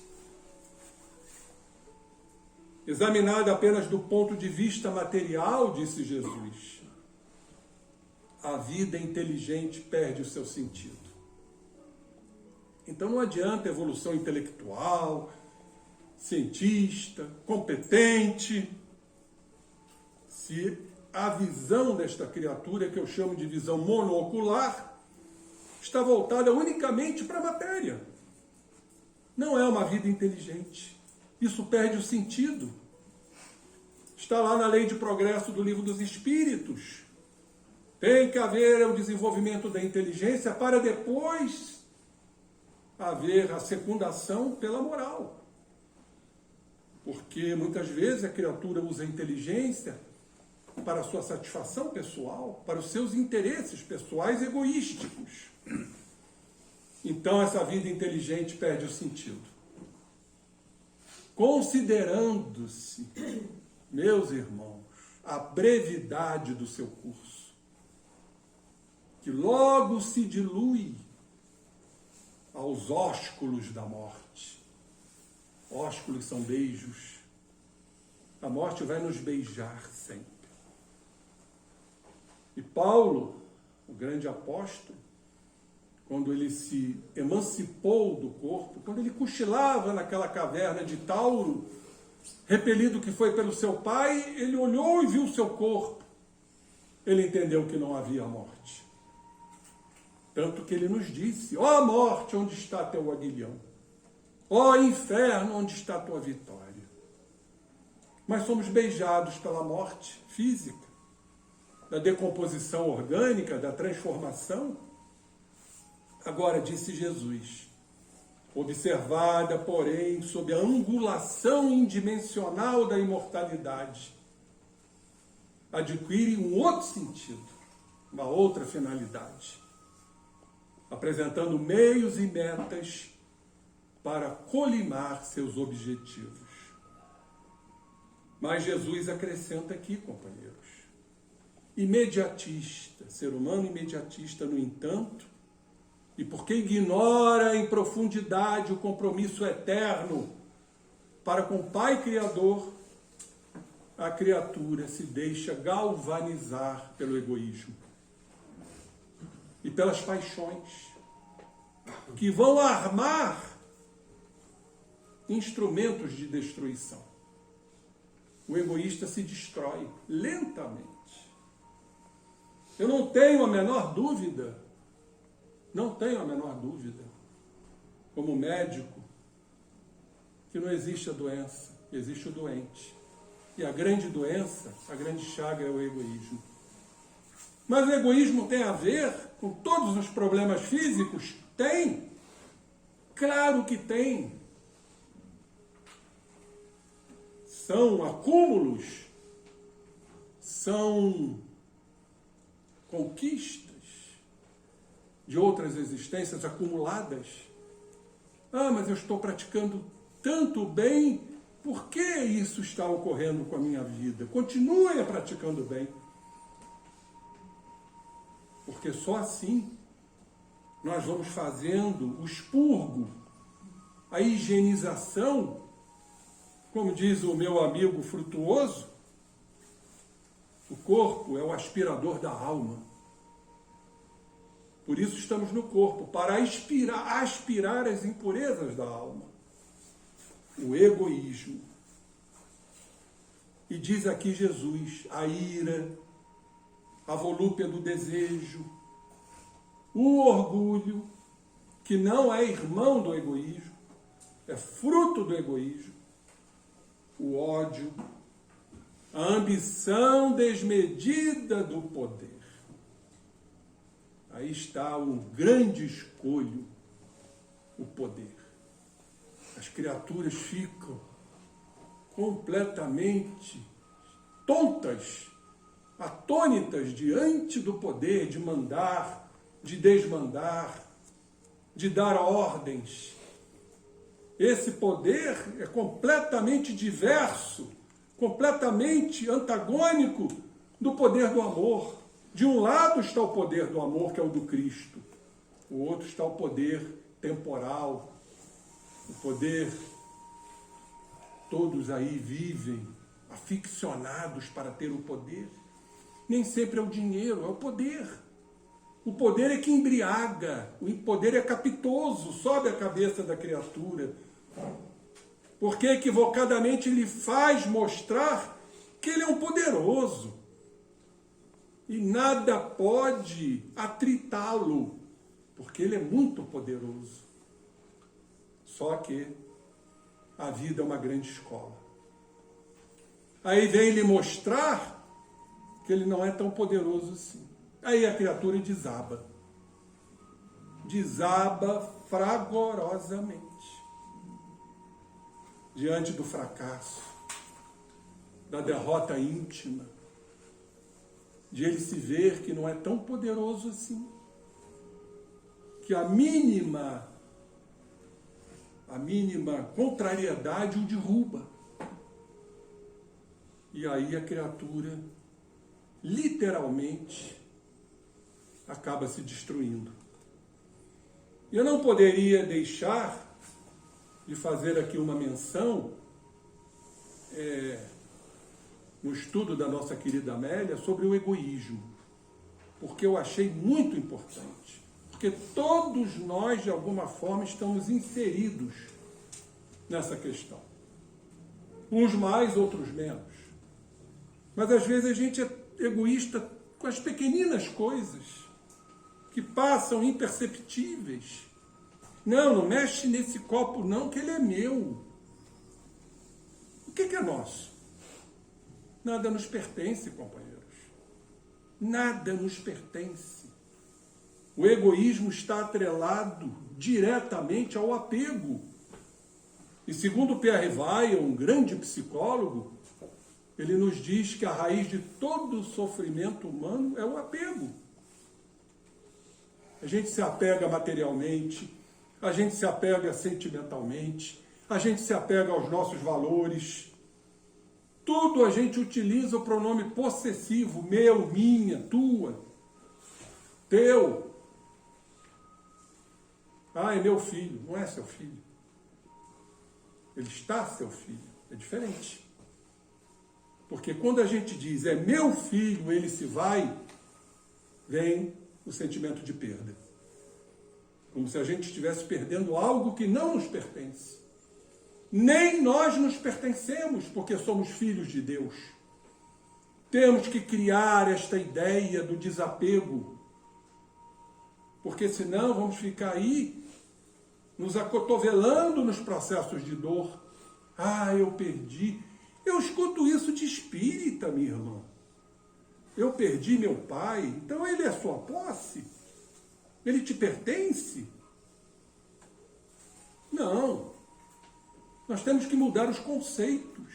examinado apenas do ponto de vista material, disse Jesus, a vida inteligente perde o seu sentido. Então não adianta evolução intelectual, cientista, competente, se a visão desta criatura, que eu chamo de visão monoocular, está voltada unicamente para a matéria. Não é uma vida inteligente. Isso perde o sentido. Está lá na Lei de Progresso do Livro dos Espíritos. Tem que haver o desenvolvimento da inteligência para depois haver a secundação pela moral. Porque muitas vezes a criatura usa a inteligência para a sua satisfação pessoal, para os seus interesses pessoais egoísticos. então essa vida inteligente perde o sentido. Considerando-se, meus irmãos, a brevidade do seu curso, que logo se dilui aos ósculos da morte. Ósculos são beijos. A morte vai nos beijar sempre. E Paulo, o grande apóstolo, quando ele se emancipou do corpo, quando ele cochilava naquela caverna de Tauro, repelido que foi pelo seu pai, ele olhou e viu o seu corpo. Ele entendeu que não havia morte. Tanto que ele nos disse: ó morte, onde está teu aguilhão? Ó inferno, onde está tua vitória? Mas somos beijados pela morte física, da decomposição orgânica, da transformação. Agora, disse Jesus, observada, porém, sob a angulação indimensional da imortalidade, adquire um outro sentido, uma outra finalidade, apresentando meios e metas para colimar seus objetivos. Mas Jesus acrescenta aqui, companheiros, imediatista, ser humano imediatista, no entanto, e porque ignora em profundidade o compromisso eterno para com o Pai Criador, a criatura se deixa galvanizar pelo egoísmo e pelas paixões, que vão armar instrumentos de destruição. O egoísta se destrói lentamente. Eu não tenho a menor dúvida, como médico, que não existe a doença, existe o doente. E a grande doença, a grande chaga é o egoísmo. Mas o egoísmo tem a ver com todos os problemas físicos? Tem. Claro que tem. São acúmulos, são conquistas de outras existências acumuladas. Ah, mas eu estou praticando tanto bem, por que isso está ocorrendo com a minha vida? Continue praticando bem. Porque só assim nós vamos fazendo o expurgo, a higienização, como diz o meu amigo Frutuoso, o corpo é o aspirador da alma. Por isso estamos no corpo, para aspirar as impurezas da alma. O egoísmo. E diz aqui Jesus, a ira, a volúpia do desejo, o orgulho, que não é irmão do egoísmo, é fruto do egoísmo, o ódio, a ambição desmedida do poder. Aí está o grande escolho, o poder. As criaturas ficam completamente tontas, atônitas diante do poder de mandar, de desmandar, de dar ordens. Esse poder é completamente diverso, completamente antagônico do poder do amor. De um lado está o poder do amor, que é o do Cristo. O outro está o poder temporal, o poder... Todos aí vivem aficionados para ter o poder. Nem sempre é o dinheiro, é o poder. O poder é que embriaga, o poder é capitoso, sobe a cabeça da criatura. Porque equivocadamente lhe faz mostrar que ele é um poderoso. E nada pode atritá-lo, porque ele é muito poderoso. Só que a vida é uma grande escola. Aí vem lhe mostrar que ele não é tão poderoso assim. Aí a criatura desaba. Desaba fragorosamente. Diante do fracasso, da derrota íntima, de ele se ver que não é tão poderoso assim. que a mínima contrariedade o derruba. E aí a criatura, literalmente, acaba se destruindo. E eu não poderia deixar de fazer aqui uma menção, no estudo da nossa querida Amélia, sobre o egoísmo, porque eu achei muito importante. Porque todos nós, de alguma forma, estamos inseridos nessa questão. Uns mais, outros menos. Mas às vezes a gente é egoísta com as pequeninas coisas que passam imperceptíveis. Não mexe nesse copo não, que ele é meu. O que é nosso? Nada nos pertence, companheiros. Nada nos pertence. O egoísmo está atrelado diretamente ao apego. E segundo Pierre Weil, um grande psicólogo, ele nos diz que a raiz de todo o sofrimento humano é o apego. A gente se apega materialmente, a gente se apega sentimentalmente, a gente se apega aos nossos valores. Tudo a gente utiliza o pronome possessivo, meu, minha, tua, teu. Ah, é meu filho. Não é seu filho. Ele está seu filho. É diferente. Porque quando a gente diz é meu filho, ele se vai, vem o sentimento de perda. Como se a gente estivesse perdendo algo que não nos pertence. Nem nós nos pertencemos, porque somos filhos de Deus. Temos que criar esta ideia do desapego. Porque senão vamos ficar aí nos acotovelando nos processos de dor. Ah, eu perdi. Eu escuto isso de espírita, minha irmã. Eu perdi meu pai, então ele é sua posse? Ele te pertence? Não. Nós temos que mudar os conceitos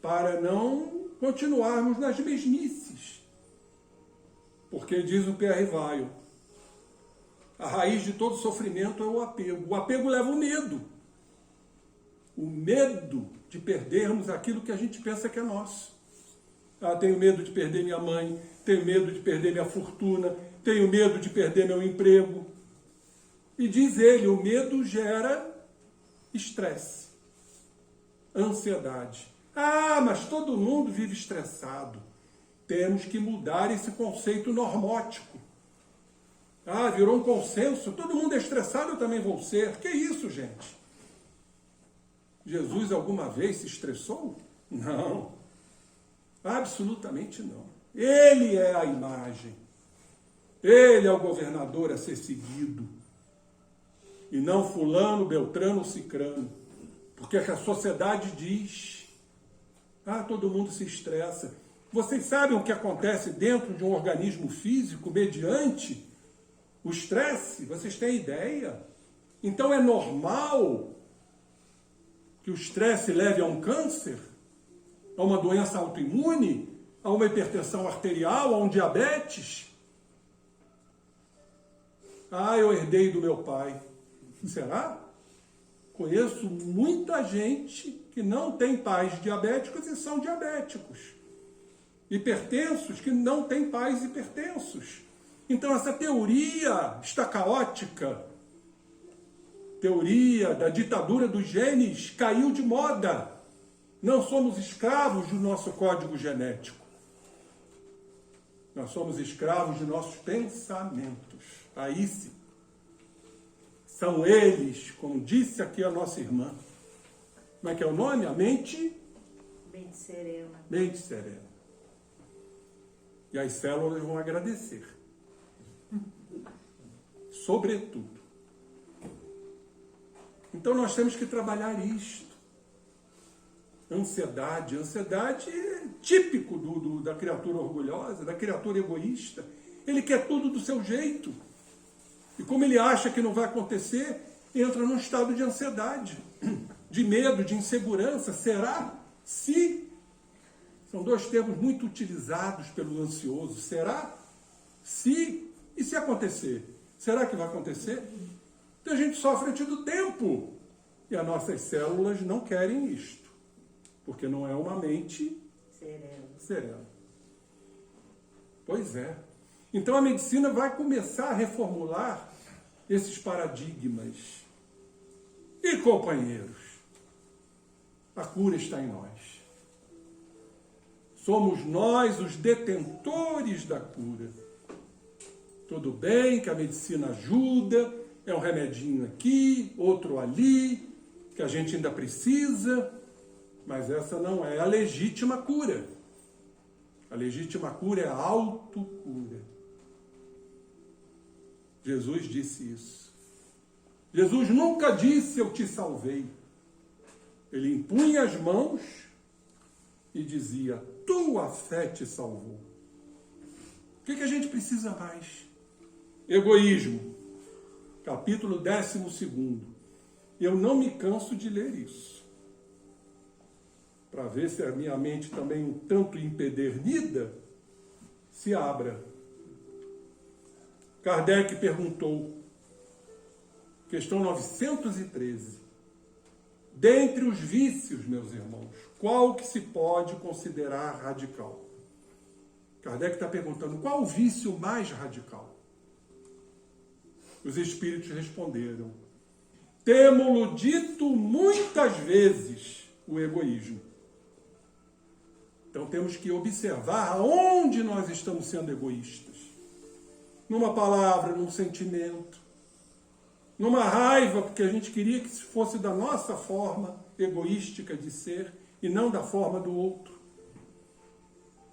para não continuarmos nas mesmices. Porque diz o Pierre Weil, a raiz de todo sofrimento é o apego. O apego leva o medo. O medo de perdermos aquilo que a gente pensa que é nosso. Ah, tenho medo de perder minha mãe, tenho medo de perder minha fortuna, tenho medo de perder meu emprego. E diz ele, o medo gera estresse, ansiedade. Ah, mas todo mundo vive estressado. Temos que mudar esse conceito normótico. Ah, virou um consenso, todo mundo é estressado, eu também vou ser. Que isso, gente? Jesus alguma vez se estressou? Não. Absolutamente não. Ele é a imagem. Ele é o governador a ser seguido. E não fulano, beltrano ou cicrano. Porque a sociedade diz, todo mundo se estressa. Vocês sabem o que acontece dentro de um organismo físico mediante o estresse? Vocês têm ideia? Então é normal que o estresse leve a um câncer, a uma doença autoimune, a uma hipertensão arterial, a um diabetes? Ah, eu herdei do meu pai. Será? Conheço muita gente que não tem pais diabéticos e são diabéticos. Hipertensos que não têm pais hipertensos. Então essa teoria está caótica. Teoria da ditadura dos genes caiu de moda. Não somos escravos do nosso código genético. Nós somos escravos de nossos pensamentos. Aí sim. São eles, como disse aqui a nossa irmã. Como é que é o nome? A mente? Mente serena. Mente serena. E as células vão agradecer. Sobretudo. Então nós temos que trabalhar isto. Ansiedade. Ansiedade é típico da criatura orgulhosa, da criatura egoísta. Ele quer tudo do seu jeito. E como ele acha que não vai acontecer, entra num estado de ansiedade, de medo, de insegurança. Será? Se? São dois termos muito utilizados pelo ansioso. Será? Se? E se acontecer? Será que vai acontecer? Então a gente sofre antes do tempo. E as nossas células não querem isto. Porque não é uma mente serena. Pois é. Então a medicina vai começar a reformular esses paradigmas. E companheiros, a cura está em nós. Somos nós os detentores da cura. Tudo bem que a medicina ajuda, é um remedinho aqui, outro ali, que a gente ainda precisa, mas essa não é a legítima cura. A legítima cura é a autocura. Jesus disse isso. Jesus nunca disse eu te salvei. Ele impunha as mãos e dizia, tua fé te salvou. O que a gente precisa mais? Egoísmo. Capítulo 12. Eu não me canso de ler isso. Para ver se a minha mente também um tanto empedernida se abra. Kardec perguntou, questão 913, dentre os vícios, meus irmãos, qual que se pode considerar radical? Kardec está perguntando, qual o vício mais radical? Os espíritos responderam, temo-lo dito muitas vezes, o egoísmo. Então temos que observar aonde nós estamos sendo egoístas. Numa palavra, num sentimento, numa raiva, porque a gente queria que fosse da nossa forma egoística de ser e não da forma do outro.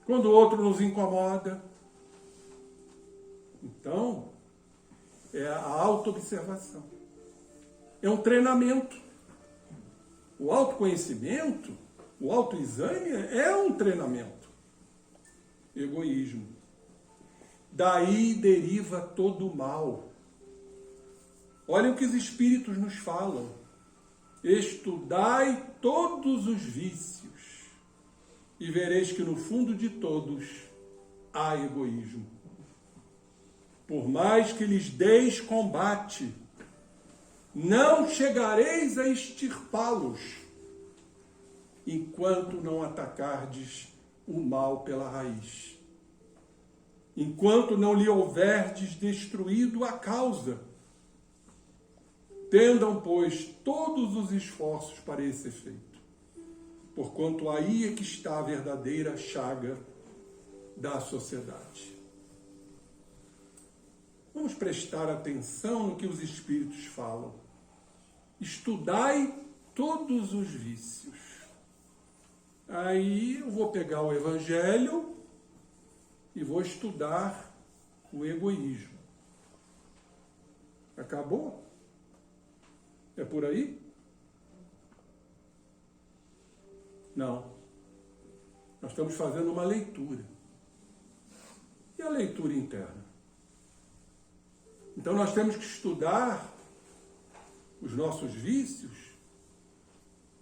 Quando o outro nos incomoda. Então, é a autoobservação. É um treinamento. O autoconhecimento, o autoexame é um treinamento. Egoísmo. Daí deriva todo o mal. Olha o que os espíritos nos falam. Estudai todos os vícios e vereis que no fundo de todos há egoísmo. Por mais que lhes deis combate, não chegareis a extirpá-los, enquanto não atacardes o mal pela raiz. Enquanto não lhe houverdes destruído a causa. Tendam, pois, todos os esforços para esse efeito, porquanto aí é que está a verdadeira chaga da sociedade. Vamos prestar atenção no que os espíritos falam. Estudai todos os vícios. Aí eu vou pegar o Evangelho e vou estudar o egoísmo. Acabou? É por aí? Não. Nós estamos fazendo uma leitura. E a leitura interna? Então nós temos que estudar os nossos vícios,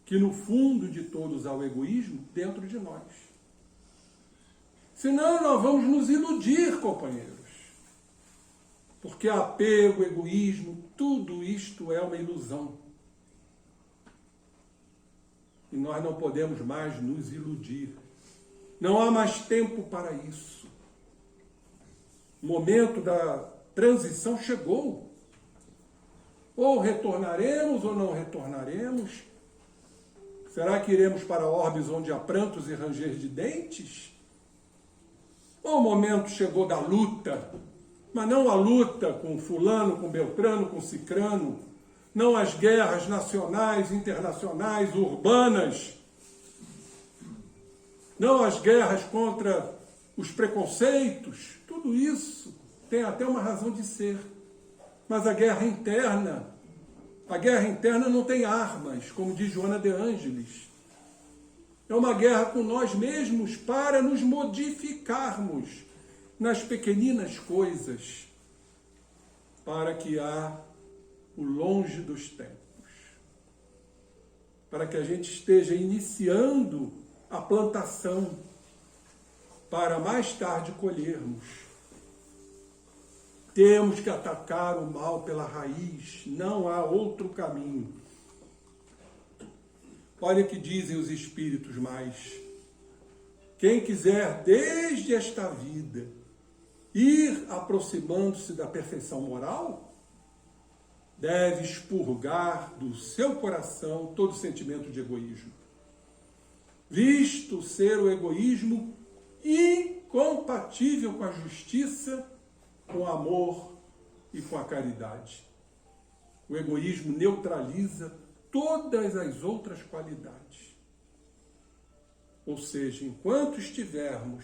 que no fundo de todos há o egoísmo dentro de nós. Senão nós vamos nos iludir, companheiros. Porque apego, egoísmo, tudo isto é uma ilusão. E nós não podemos mais nos iludir. Não há mais tempo para isso. O momento da transição chegou. Ou retornaremos ou não retornaremos. Será que iremos para orbes onde há prantos e ranger de dentes? Ou o momento chegou da luta, mas não a luta com fulano, com beltrano, com cicrano, não as guerras nacionais, internacionais, urbanas, não as guerras contra os preconceitos, tudo isso tem até uma razão de ser. Mas a guerra interna não tem armas, como diz Joana de Ângeles. É uma guerra com nós mesmos para nos modificarmos nas pequeninas coisas, para que há o longe dos tempos. Para que a gente esteja iniciando a plantação, para mais tarde colhermos. Temos que atacar o mal pela raiz, não há outro caminho. Olha o que dizem os espíritos mais. Quem quiser, desde esta vida, ir aproximando-se da perfeição moral, deve expurgar do seu coração todo sentimento de egoísmo, visto ser o egoísmo incompatível com a justiça, com o amor e com a caridade. O egoísmo neutraliza todas as outras qualidades. Ou seja, enquanto estivermos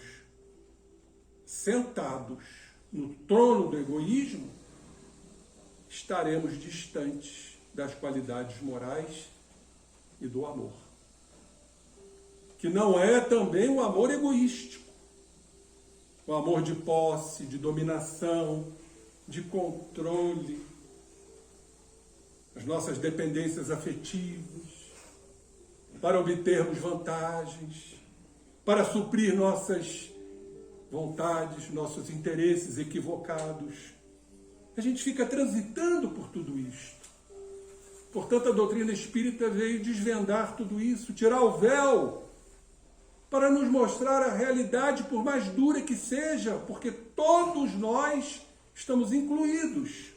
sentados no trono do egoísmo, estaremos distantes das qualidades morais e do amor. Que não é também o amor egoístico, o amor de posse, de dominação, de controle, as nossas dependências afetivas, para obtermos vantagens, para suprir nossas vontades, nossos interesses equivocados. A gente fica transitando por tudo isto. Portanto, a doutrina espírita veio desvendar tudo isso, tirar o véu, para nos mostrar a realidade, por mais dura que seja, porque todos nós estamos incluídos.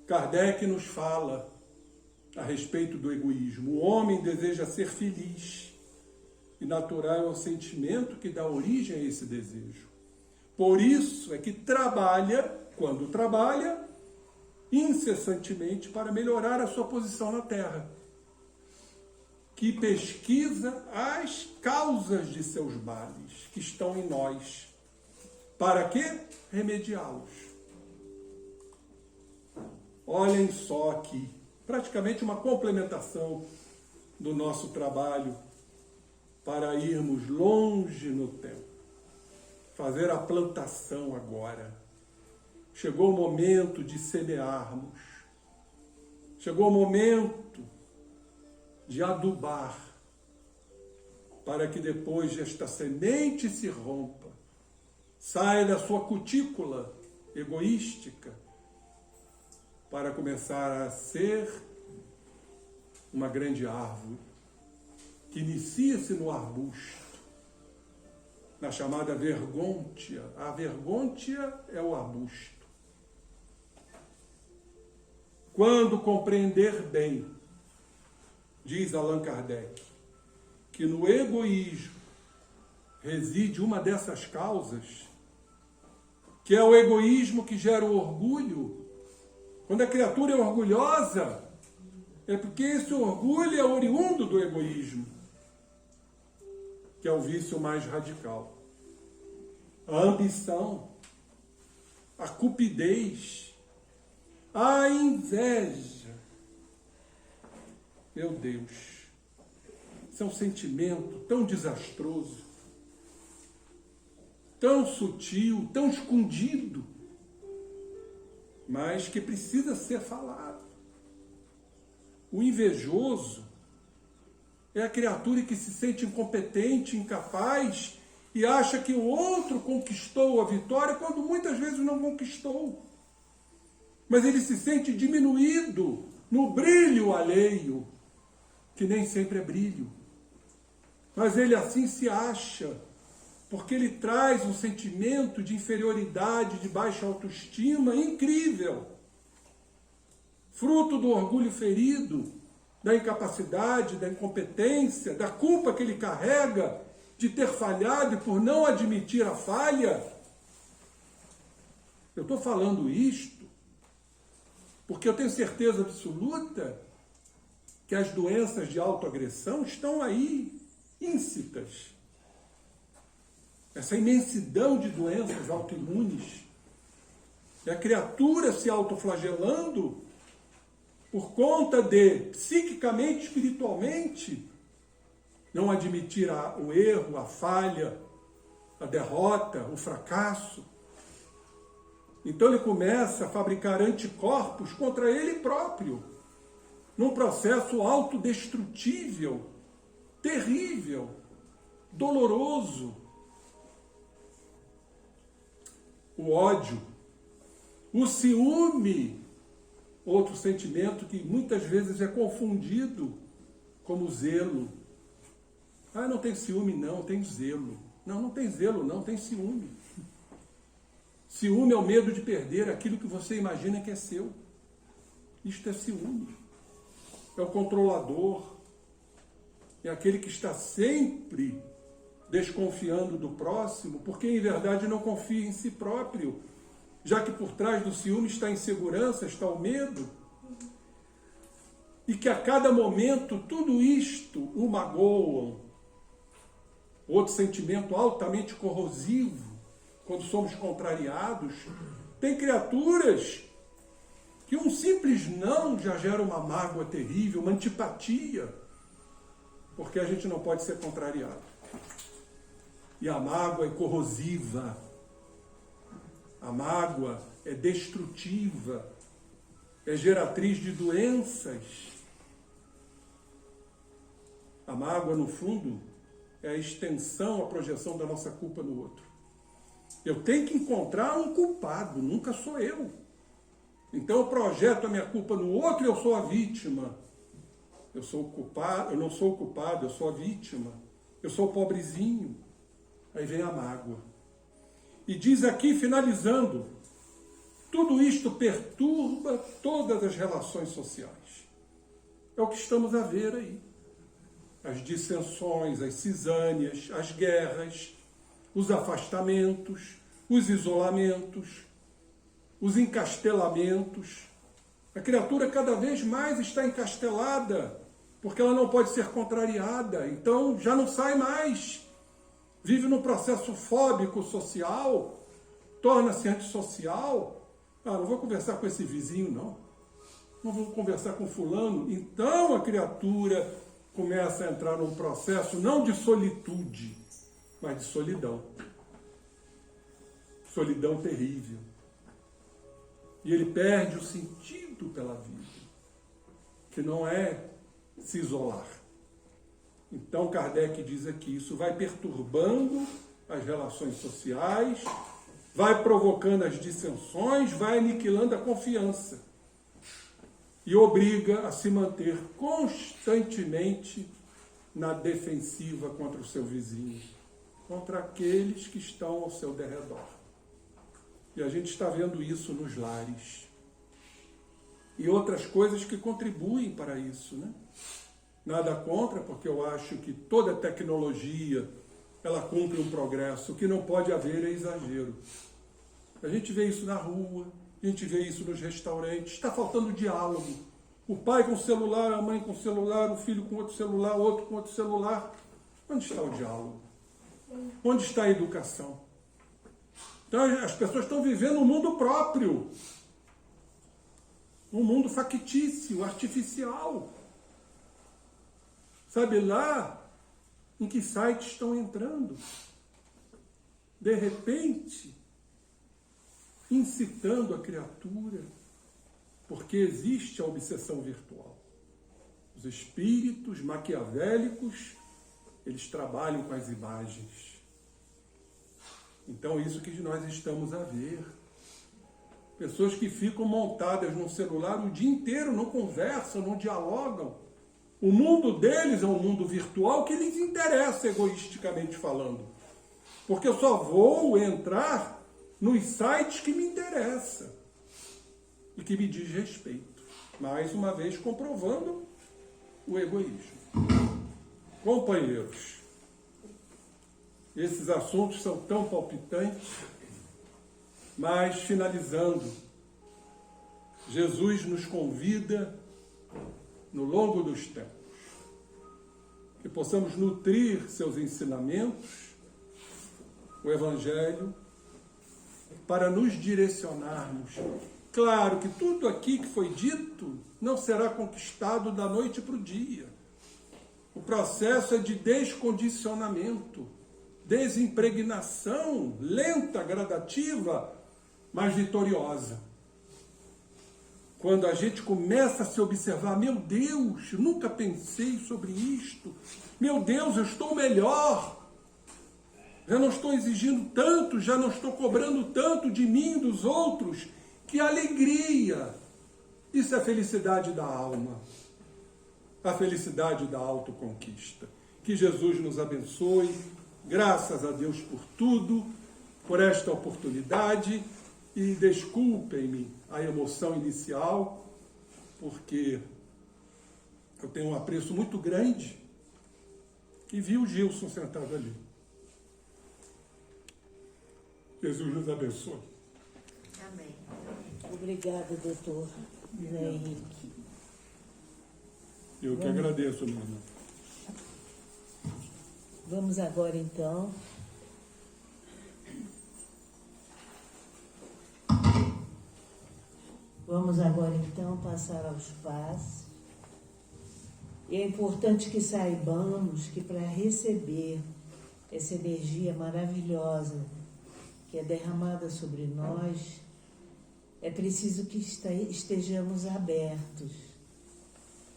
Kardec nos fala a respeito do egoísmo. O homem deseja ser feliz, e natural é o sentimento que dá origem a esse desejo. Por isso é que trabalha, quando trabalha, incessantemente para melhorar a sua posição na Terra, que pesquisa as causas de seus males que estão em nós. Para quê? Remediá-los. Olhem só aqui, praticamente uma complementação do nosso trabalho para irmos longe no tempo. Fazer a plantação agora. Chegou o momento de semearmos. Chegou o momento de adubar, para que depois esta semente se rompa, saia da sua cutícula egoística, para começar a ser uma grande árvore, que inicia-se no arbusto, na chamada vergôntia. A vergôntia é o arbusto. Quando compreender bem, diz Allan Kardec, que no egoísmo reside uma dessas causas, que é o egoísmo que gera o orgulho. Quando a criatura é orgulhosa, é porque esse orgulho é oriundo do egoísmo, que é o vício mais radical. A ambição, a cupidez, a inveja. Meu Deus, isso é um sentimento tão desastroso, tão sutil, tão escondido, mas que precisa ser falado. O invejoso é a criatura que se sente incompetente, incapaz e acha que o outro conquistou a vitória quando muitas vezes não conquistou. Mas ele se sente diminuído no brilho alheio, que nem sempre é brilho. Mas ele assim se acha, porque ele traz um sentimento de inferioridade, de baixa autoestima incrível, fruto do orgulho ferido, da incapacidade, da incompetência, da culpa que ele carrega de ter falhado e por não admitir a falha. Eu estou falando isto porque eu tenho certeza absoluta que as doenças de autoagressão estão aí, íncitas. Essa imensidão de doenças autoimunes. E a criatura se autoflagelando por conta de, psiquicamente, espiritualmente, não admitir o erro, a falha, a derrota, o fracasso. Então ele começa a fabricar anticorpos contra ele próprio, num processo autodestrutível, terrível, doloroso. O ódio O ciúme, outro sentimento que muitas vezes é confundido como zelo. Ah, não tem ciúme, não, tem zelo. Não, não tem zelo, não, tem ciúme. Ciúme é o medo de perder aquilo que você imagina que é seu. Isto é ciúme. É o controlador. É aquele que está sempre desconfiando do próximo, porque em verdade não confia em si próprio, já que por trás do ciúme está a insegurança, está o medo, e que a cada momento tudo isto o magoam. Outro sentimento altamente corrosivo, quando somos contrariados, tem criaturas que um simples não já gera uma mágoa terrível, uma antipatia, porque a gente não pode ser contrariado. E a mágoa é corrosiva, a mágoa é destrutiva, é geratriz de doenças. A mágoa, no fundo, é a extensão, a projeção da nossa culpa no outro. Eu tenho que encontrar um culpado, nunca sou eu. Então eu projeto a minha culpa no outro e eu sou a vítima. Eu sou o culpado, eu não sou o culpado, eu sou a vítima. Eu sou o pobrezinho. Aí vem a mágoa. E diz aqui, finalizando, tudo isto perturba todas as relações sociais. É o que estamos a ver aí. As dissensões, as cisâneas, as guerras, os afastamentos, os isolamentos, os encastelamentos. A criatura cada vez mais está encastelada, porque ela não pode ser contrariada, então já não sai mais. Vive num processo fóbico social, torna-se antissocial. Ah, não vou conversar com esse vizinho, não. Não vou conversar com fulano. Então a criatura começa a entrar num processo não de solitude, mas de solidão. Solidão terrível. E ele perde o sentido pela vida, que não é se isolar. Então Kardec diz aqui, isso vai perturbando as relações sociais, vai provocando as dissensões, vai aniquilando a confiança e obriga a se manter constantemente na defensiva contra o seu vizinho, contra aqueles que estão ao seu derredor. E a gente está vendo isso nos lares. E outras coisas que contribuem para isso, né? Nada contra, porque eu acho que toda tecnologia, ela cumpre um progresso. O que não pode haver é exagero. A gente vê isso na rua, a gente vê isso nos restaurantes. Está faltando diálogo. O pai com celular, a mãe com celular, o filho com outro celular, o outro com outro celular. Onde está o diálogo? Onde está a educação? Então as pessoas estão vivendo um mundo próprio. Um mundo factício, artificial. Sabe lá em que sites estão entrando? De repente, incitando a criatura, porque existe a obsessão virtual. Os espíritos maquiavélicos, eles trabalham com as imagens. Então, isso que nós estamos a ver. Pessoas que ficam montadas num celular o dia inteiro, não conversam, não dialogam. O mundo deles é um mundo virtual que lhes interessa, egoisticamente falando. Porque eu só vou entrar nos sites que me interessam e que me diz respeito. Mais uma vez comprovando o egoísmo. Companheiros, esses assuntos são tão palpitantes, mas finalizando, Jesus nos convida no longo dos tempos, que possamos nutrir seus ensinamentos, o Evangelho, para nos direcionarmos. Claro que tudo aqui que foi dito não será conquistado da noite para o dia. O processo é de descondicionamento, desimpregnação, lenta, gradativa, mas vitoriosa. Quando a gente começa a se observar, meu Deus, eu nunca pensei sobre isto. Meu Deus, eu estou melhor. Já não estou exigindo tanto, já não estou cobrando tanto de mim e dos outros. Que alegria! Isso é a felicidade da alma, a felicidade da autoconquista. Que Jesus nos abençoe, graças a Deus por tudo, por esta oportunidade, e desculpem-me a emoção inicial, porque eu tenho um apreço muito grande e vi o Gilson sentado ali. Jesus nos abençoe. Amém. Obrigada, doutor Zé Henrique. Eu que agradeço, minha irmã. Vamos agora, então, passar aos passos. E é importante que saibamos que para receber essa energia maravilhosa que é derramada sobre nós, é preciso que estejamos abertos,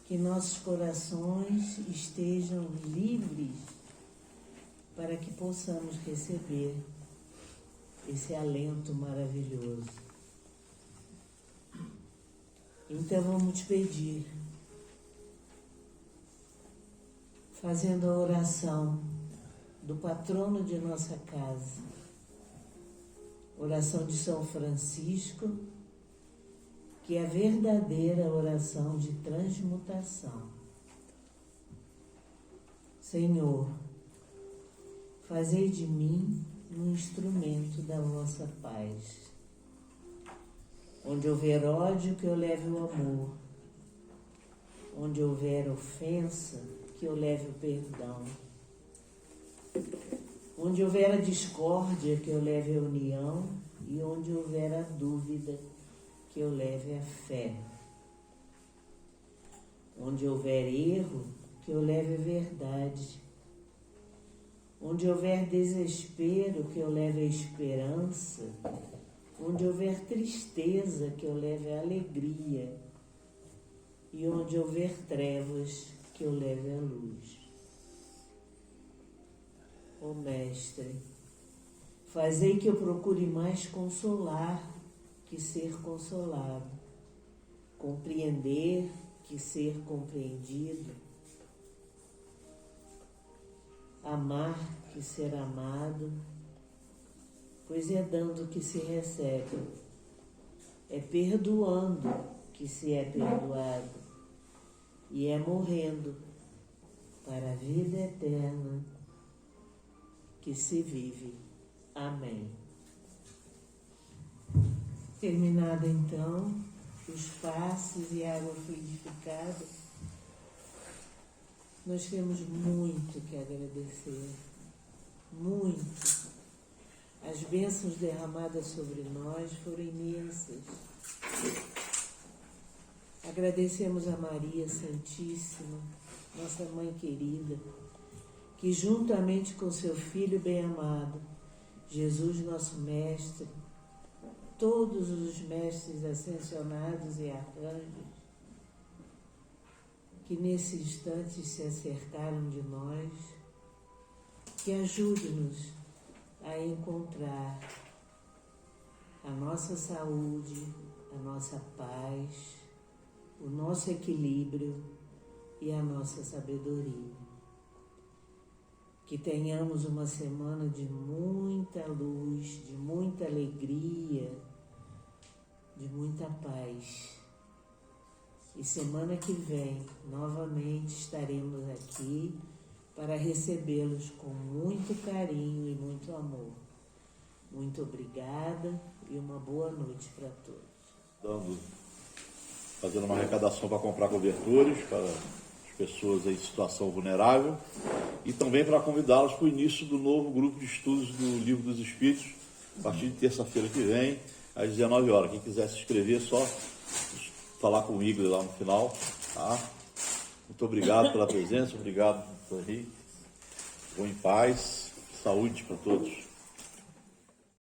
que nossos corações estejam livres para que possamos receber esse alento maravilhoso. Então vamos pedir, fazendo a oração do patrono de nossa casa, oração de São Francisco, que é a verdadeira oração de transmutação. Senhor, fazei de mim um instrumento da vossa paz. Onde houver ódio, que eu leve o amor. Onde houver ofensa, que eu leve o perdão. Onde houver a discórdia, que eu leve a união. E onde houver a dúvida, que eu leve a fé. Onde houver erro, que eu leve a verdade. Onde houver desespero, que eu leve a esperança. Onde houver tristeza, que eu leve a alegria. E onde houver trevas, que eu leve a luz. Ó Mestre, fazei que eu procure mais consolar que ser consolado, compreender que ser compreendido, amar que ser amado, pois é dando que se recebe, é perdoando que se é perdoado, e é morrendo para a vida eterna que se vive. Amém. Terminada então os passes e a água fluidificada, nós temos muito que agradecer, muito. As bênçãos derramadas sobre nós foram imensas. Agradecemos a Maria Santíssima, nossa Mãe querida, que juntamente com seu Filho bem-amado, Jesus nosso Mestre, todos os mestres ascensionados e arcanjos, que nesse instante se acercaram de nós, que ajude-nos a encontrar a nossa saúde, a nossa paz, o nosso equilíbrio e a nossa sabedoria. Que tenhamos uma semana de muita luz, de muita alegria, de muita paz. E semana que vem, novamente, estaremos aqui para recebê-los com muito carinho e muito amor. Muito obrigada e uma boa noite para todos. Fazendo uma arrecadação para comprar cobertores para as pessoas em situação vulnerável e também para convidá-los para o início do novo grupo de estudos do Livro dos Espíritos, a partir de terça-feira que vem, às 19 horas. Quem quiser se inscrever, é só falar com o Igor lá no final, tá? Muito obrigado pela presença, obrigado, Henrique. Vou em paz, saúde para todos.